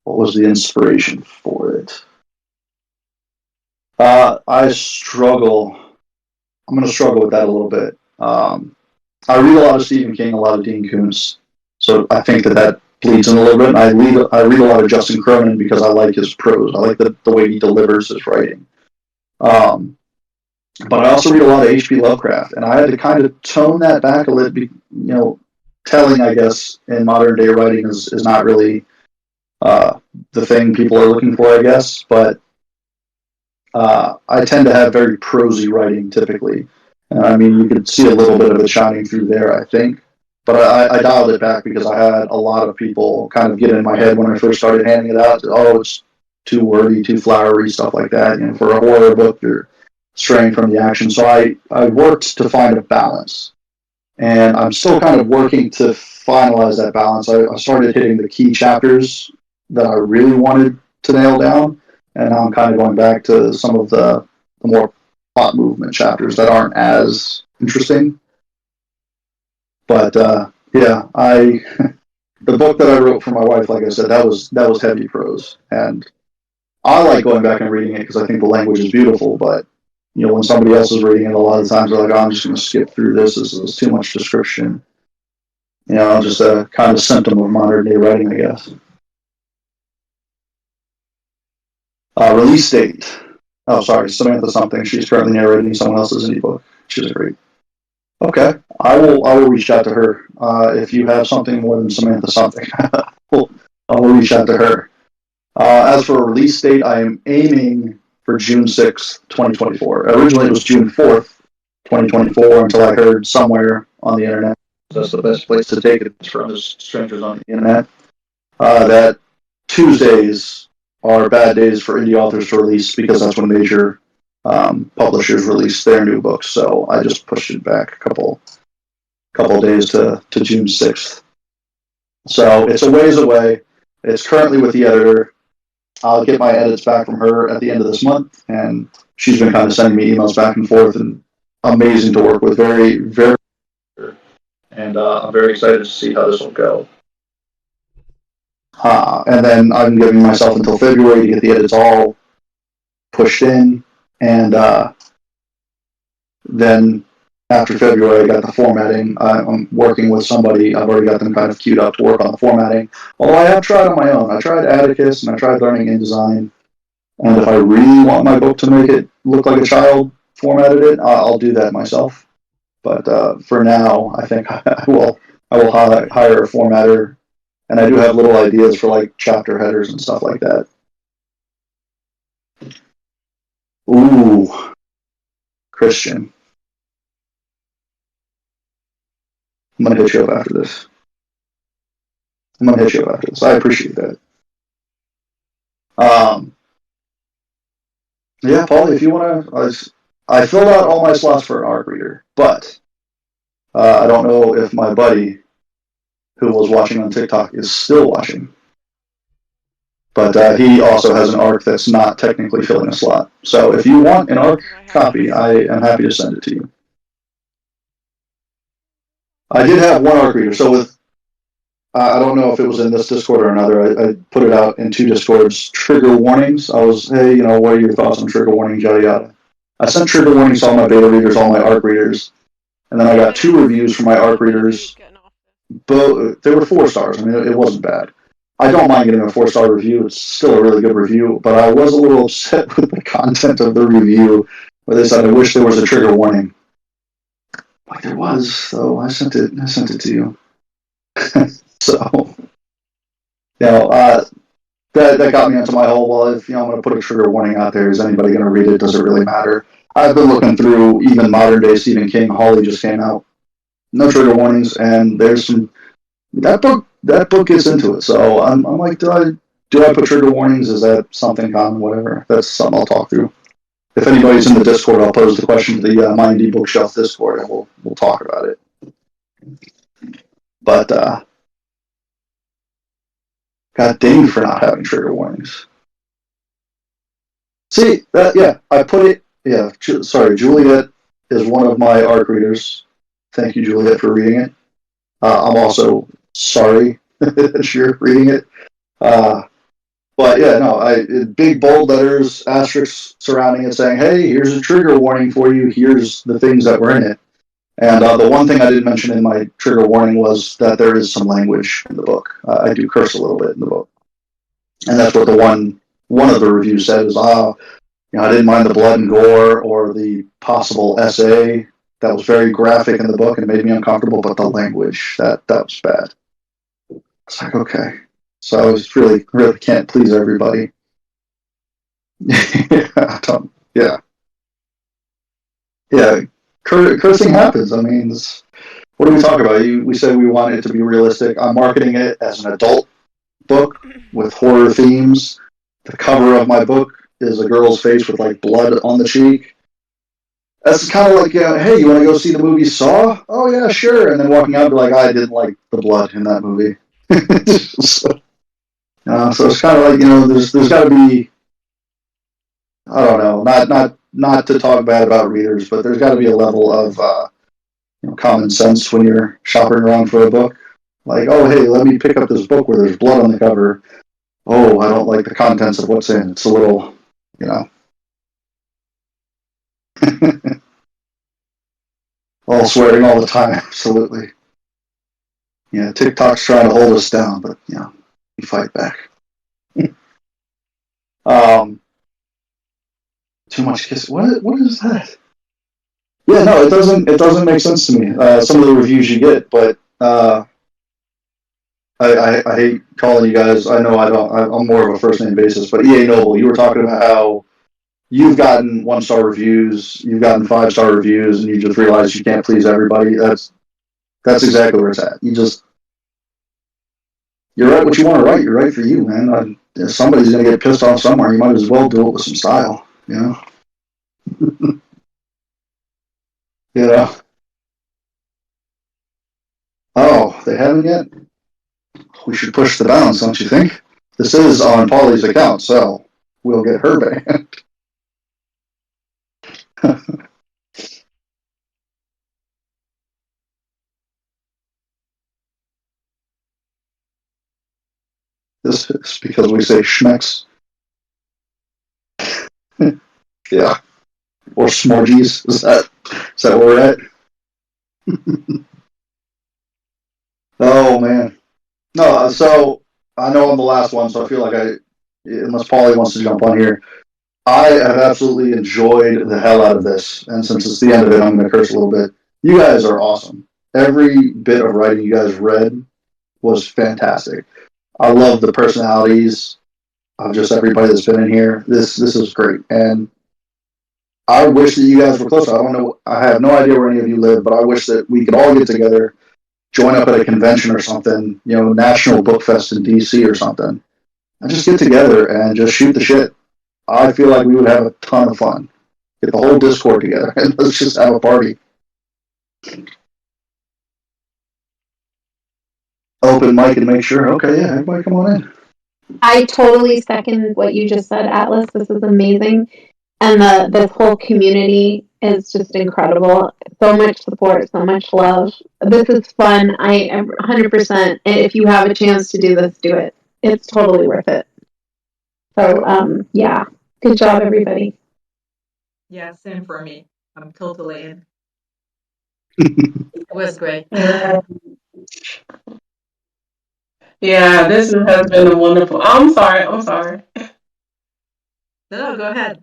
What was the inspiration for it? I struggle. I'm going to struggle with that a little bit. I read a lot of Stephen King, a lot of Dean Koontz, so I think that bleeds in a little bit. And I read a lot of Justin Cronin because I like his prose. I like the way he delivers his writing. But I also read a lot of H.P. Lovecraft, and I had to kind of tone that back a little bit. Telling, I guess, in modern day writing is not really the thing people are looking for, I guess. But I tend to have very prosy writing typically. I mean, you could see a little bit of it shining through there, I think. But I dialed it back because I had a lot of people kind of get in my head when I first started handing it out. Oh, it's too wordy, too flowery, stuff like that. For a horror book, you're straying from the action. So I worked to find a balance. And I'm still kind of working to finalize that balance. I started hitting the key chapters that I really wanted to nail down. And now I'm kind of going back to some of the more plot movement chapters that aren't as interesting. But yeah, the book that I wrote for my wife, like I said, that was heavy prose, and I like going back and reading it because I think the language is beautiful. But when somebody else is reading it, a lot of times they're like, "Oh, I'm just going to skip through this. This is too much description." Just a kind of symptom of modern day writing, I guess. Release date. Oh, sorry, Samantha something. She's currently narrating someone else's indie book. She's great. Okay, I will reach out to her. If you have something more than Samantha something, I will reach out to her. As for a release date, I am aiming for June 6th, 2024. Originally, it was June 4th, 2024, until I heard somewhere on the internet. That's the best place to take it from is strangers on the internet. That Tuesdays are bad days for indie authors to release because that's when major publishers release their new books. So I just pushed it back a couple days to June 6th. So it's a ways away. It's currently with the editor. I'll get my edits back from her at the end of this month, and she's been kind of sending me emails back and forth, and amazing to work with. Very, very, and I'm very excited to see how this will go. And then I'm giving myself until February to get the edits all pushed in, and then after February, I got the formatting. I'm working with somebody. I've already got them kind of queued up to work on the formatting. Although I have tried on my own. I tried Atticus, and I tried learning InDesign. And if I really want my book to make it look like a child formatted it, I'll do that myself. But for now, I think I will hire a formatter. And I do have little ideas for like chapter headers and stuff like that. Ooh, Christian. I'm going to hit you up after this. I'm gonna hit you up after this. I appreciate that. Yeah, Paul, if you want to, I filled out all my slots for an ARC reader, but I don't know if my buddy who was watching on TikTok is still watching. But he also has an ARC that's not technically filling a slot. So if you want an ARC copy, I am happy to send it to you. I did have one ARC reader. So with, I don't know if it was in this Discord or another. I put it out in 2 Discords. Trigger warnings. I was, hey, what are your thoughts on trigger warnings, yada yada. I sent trigger warnings to all my beta readers, all my ARC readers, and then I got 2 reviews from my ARC readers. But they were 4 stars. I mean, it wasn't bad. I don't mind getting a 4-star review. It's still a really good review, but I was a little upset with the content of the review where they said, I wish there was a trigger warning. Like there was, so I sent it to you. So, that got me into my whole, well, if I'm going to put a trigger warning out there, is anybody going to read it? Does it really matter? I've been looking through even modern day Stephen King. Holly just came out. No trigger warnings, and there's some, that book gets into it. So I'm like, do I put trigger warnings? Is that something common? Whatever. That's something I'll talk through. If anybody's in the Discord, I'll pose the question to the My Indie Bookshelf Discord, and we'll talk about it. But God dang for not having trigger warnings. See, I put it. Yeah, sorry, Juliet is one of my ARC readers. Thank you, Juliet, for reading it. I'm also sorry that you're reading it. But yeah, no, big bold letters, asterisks surrounding it saying, hey, here's a trigger warning for you. Here's the things that were in it. And the one thing I didn't mention in my trigger warning was that there is some language in the book. I do curse a little bit in the book. And that's what one of the reviews said is, I didn't mind the blood and gore or the possible essay that was very graphic in the book and made me uncomfortable, but the language, that was bad. It's like, okay. So I was really can't please everybody. Yeah. Cursing happens. I mean, what do we talk about? We say we want it to be realistic. I'm marketing it as an adult book with horror themes. The cover of my book is a girl's face with like blood on the cheek. That's kind of like, hey, you want to go see the movie Saw? Oh yeah, sure. And then walking out, be like, I didn't like the blood in that movie. So it's kind of like, there's got to be, I don't know, not to talk bad about readers, but there's got to be a level of common sense when you're shopping around for a book. Like, oh, hey, let me pick up this book where there's blood on the cover. Oh, I don't like the contents of what's in. It's a little, all swearing all the time, absolutely. Yeah, TikTok's trying to hold us down, but, we fight back. Too much kiss. What is that? Yeah, no, it doesn't make sense to me. Some of the reviews you get, but I hate calling you guys. I know I'm more of a first name basis, but EA Noble, you were talking about how you've gotten 1-star reviews, you've gotten 5-star reviews, and you just realize you can't please everybody. That's exactly where it's at. You're right what you want to write. You're right for you, man. If somebody's going to get pissed off somewhere, you might as well do it with some style, Oh, they haven't yet? We should push the bounds, don't you think? This is on Polly's account, so we'll get her banned. This is because we say schmecks. Yeah. Or smorgies. Is that where we're at? Oh, man. No, so I know I'm the last one, so I feel like unless Paulie wants to jump on here, I have absolutely enjoyed the hell out of this. And since it's the end of it, I'm going to curse a little bit. You guys are awesome. Every bit of writing you guys read was fantastic. I love the personalities of just everybody that's been in here. This is great. And I wish that you guys were closer. I don't know. I have no idea where any of you live, but I wish that we could all get together, join up at a convention or something, National Book Fest in DC or something, and just get together and just shoot the shit. I feel like we would have a ton of fun. Get the whole Discord together and let's just have a party. Open mic and make sure, okay, yeah, everybody come on in. I totally second what you just said, Atlas. This is amazing. And this whole community is just incredible. So much support, so much love. This is fun. I am 100%. If you have a chance to do this, do it. It's totally worth it. So, yeah. Good job, everybody. Yeah, same for me. I'm totally in. It was great. Yeah, this has been a wonderful. I'm sorry. No, go ahead.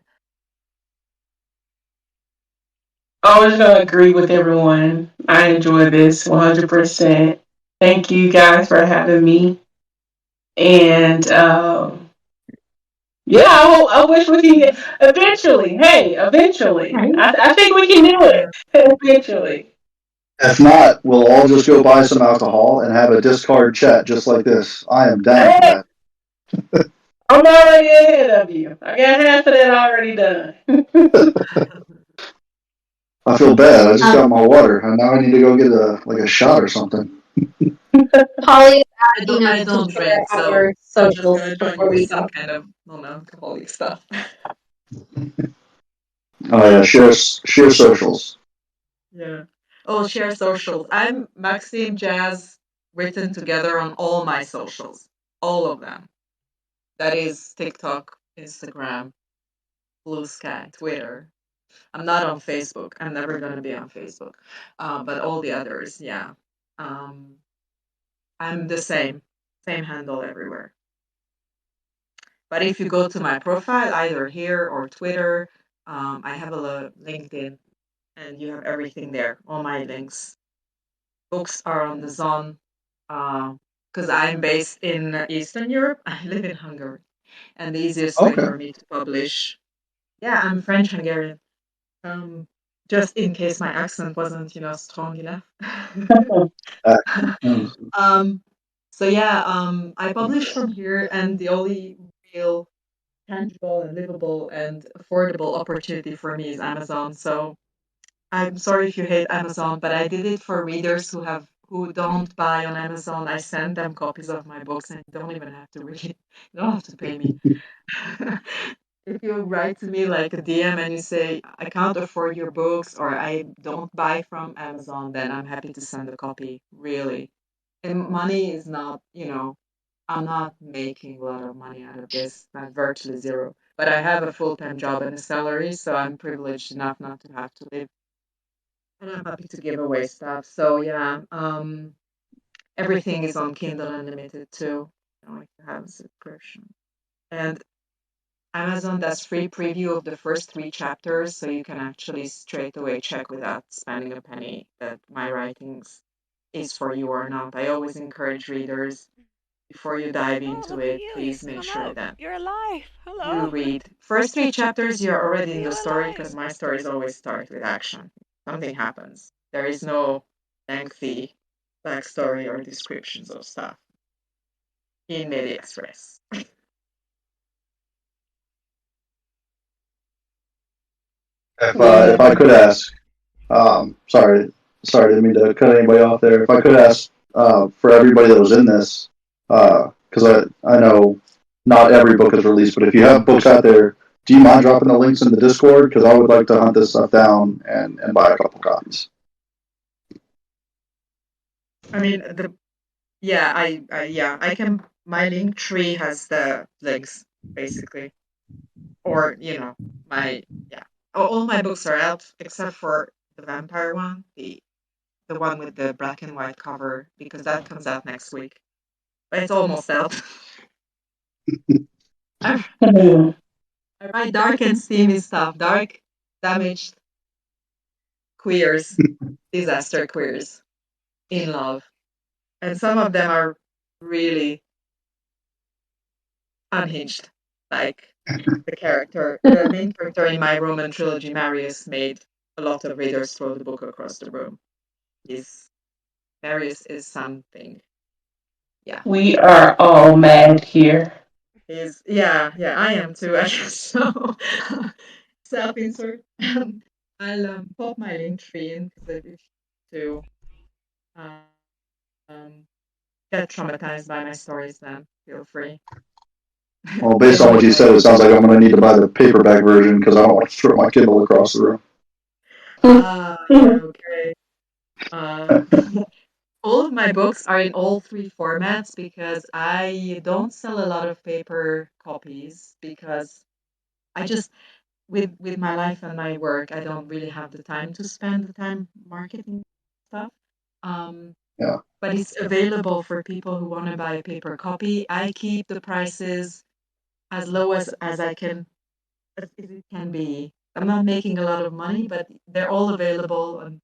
I was going to agree with everyone. I enjoyed this 100%. Thank you guys for having me. And yeah, I wish we can get eventually. Hey, eventually. Right. I think we can do it eventually. If not, we'll all just go buy some alcohol and have a Discord chat just like this. I am down for that. I'm already ahead of you. I got half of that already done. I feel bad. I just got my water, and now I need to go get a shot or something. Holly, I don't drink, so our I'm just socials gonna join before you we with some go. kind of non-alcoholic stuff. Oh yeah, share socials. Yeah. Oh, share socials. I'm Maxime Jazz written together on all my socials, all of them. That is TikTok, Instagram, Blue Sky, Twitter. I'm not on Facebook. I'm never going to be on Facebook. But all the others, yeah. I'm the same handle everywhere. But if you go to my profile, either here or Twitter, I have a LinkedIn, and you have everything there, all my links. Books are on the Zon, because I'm based in Eastern Europe. I live in Hungary, and the easiest way Okay. for me to publish. Yeah, I'm French Hungarian. Just in case my accent wasn't, strong enough. um, so yeah, I publish from here, and the only real tangible and livable and affordable opportunity for me is Amazon. So I'm sorry if you hate Amazon, but I did it for readers who don't buy on Amazon. I send them copies of my books, and you don't even have to read it. You don't have to pay me. If you write to me like a DM and you say, I can't afford your books or I don't buy from Amazon, then I'm happy to send a copy, really. And money is not, I'm not making a lot of money out of this, not virtually zero. But I have a full-time job and a salary, so I'm privileged enough not to have to live. And I'm happy to give away stuff. So yeah, everything is on Kindle Unlimited too. If you have a subscription. And Amazon does free preview of the first 3 chapters, so you can actually straight away check without spending a penny that my writings is for you or not. I always encourage readers before you dive Oh, into look at it, you. please He's make come sure out. that You're alive. you Hello. read first 3 chapters. You're already in the You're story alive. because my stories always start with action. Something happens. There is no lengthy backstory or descriptions of stuff in Media Express. If I could ask, sorry, didn't mean to cut anybody off there. If I could ask for everybody that was in this, because I know not every book is released, but if you have books out there, do you mind dropping the links in the Discord? Because I would like to hunt this stuff down and buy a couple copies. I mean, I can. My link tree has the links basically, or all my books are out except for the vampire one, the one with the black and white cover, because that comes out next week. But it's almost out. I, I write dark and steamy stuff, dark, damaged queers, disaster queers in love, and some of them are really unhinged, like the main character in my Roman trilogy, Marius, made a lot of readers throw the book across the room. He's Darius is something. Yeah. We are all mad here. Yeah, I am too, I guess so. Self-insert. I'll pop my link tree in because if you um, get traumatized by my stories, then feel free. Well, I based on what only you write. said, it sounds like I'm going to need to buy the paperback version because I don't want to throw my Kindle across the room. Ah, yeah, okay. Uh, all of my books are in all three formats because I don't sell a lot of paper copies because I just with my life and my work, I don't really have the time to spend the time marketing stuff. Um, Yeah. but it's available for people who want to buy a paper copy. I keep the prices as low as I can as it can be. I'm not making a lot of money, but they're all available on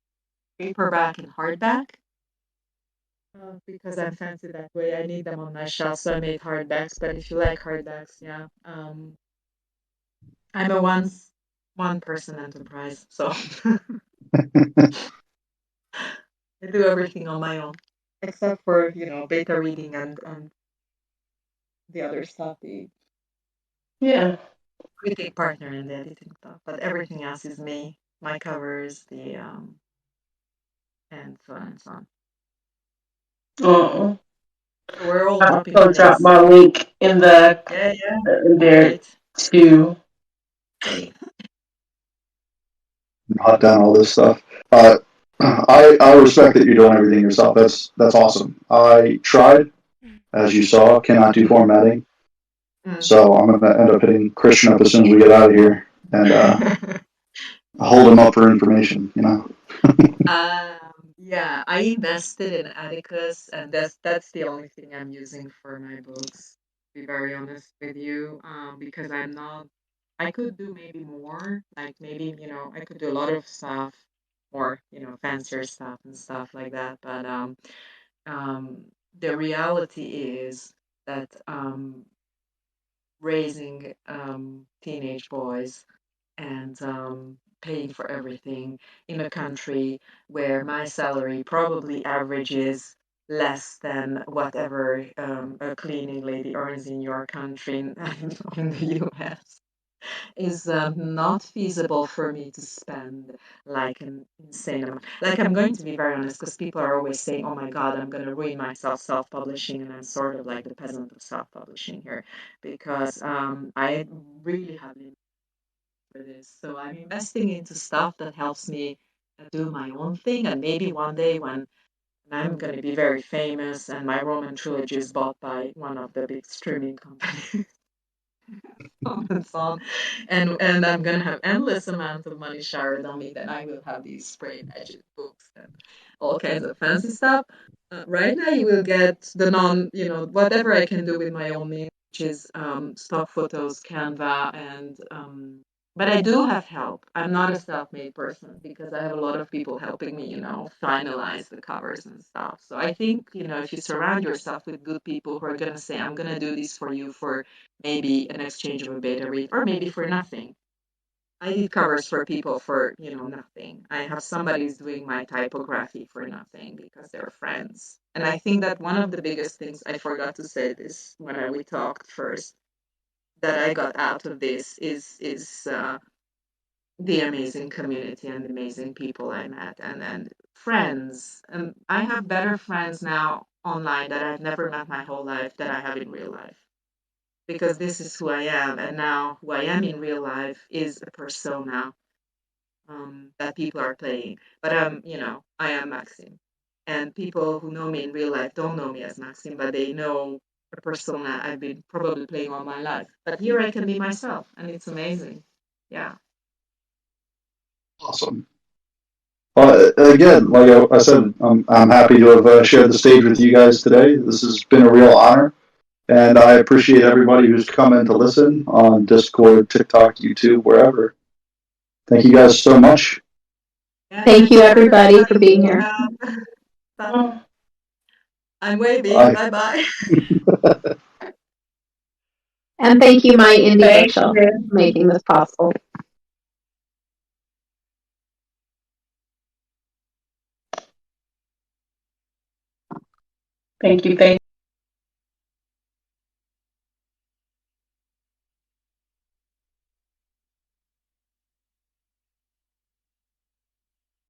paperback and hardback. Because I'm fancy that way, I need them on my shelf, so I made hardbacks. But if you like hardbacks, yeah, I'm a one person enterprise, so I do everything on my own, except for beta reading and the other stuff. Yeah. We take partner in the editing stuff, but everything else is me. My covers, the and so on and so on. Uh-uh. So we're all I'll dropping also drop links. my link in the Yeah, in there great. too. Hunt down all this stuff. I respect that you're doing everything yourself. That's awesome. I tried, as you saw, cannot do formatting, Mm. so I'm going to end up hitting Christian up as soon as we get out of here and hold him up for information. Yeah, I invested in Atticus, and that's the only thing I'm using for my books. To be very honest with you, because I'm not. I could do maybe more, like maybe I could do a lot of stuff, more fancier stuff and stuff like that. But um, the reality is that raising teenage boys and paying for everything in a country where my salary probably averages less than whatever a cleaning lady earns in your country in the US is not feasible for me to spend like an insane amount. Like, I'm going to be very honest because people are always saying, oh my God, I'm going to ruin myself self publishing. And I'm sort of like the peasant of self publishing here because I really have for this. So I'm investing into stuff that helps me do my own thing. And maybe one day when I'm going to be very famous and my Roman trilogy is bought by one of the big streaming companies. And so on, and I'm gonna have endless amount of money showered on me, then I will have these spray magic books and all kinds of fancy stuff. Right now, you will get the whatever I can do with my own name, which is stock photos, Canva, and but I do have help. I'm not a self-made person because I have a lot of people helping me, finalize the covers and stuff. So I think, if you surround yourself with good people who are gonna say, I'm gonna do this for you for maybe an exchange of a beta read, or maybe for nothing. I did covers for people for, nothing. I have somebody who's doing my typography for nothing because they're friends. And I think that one of the biggest things I forgot to say this when we talked first that I got out of this is the amazing community and the amazing people I met, and then friends. And I have better friends now online that I've never met my whole life that I have in real life because this is who I am. And now who I am in real life is a persona that people are playing. But I am Maxim. And people who know me in real life don't know me as Maxim, but they know a persona I've been probably playing all my life. But here I can be myself, and it's amazing. Yeah. Awesome. Again, like I said, I'm happy to have shared the stage with you guys today. This has been a real honor. And I appreciate everybody who's come in to listen on Discord, TikTok, YouTube, wherever. Thank you guys so much. Yeah, Thank you, everybody, for being for here. I'm waving. Bye. Bye bye. And thank you, my indie Thank bookshelf, you. for making this possible. Thank you.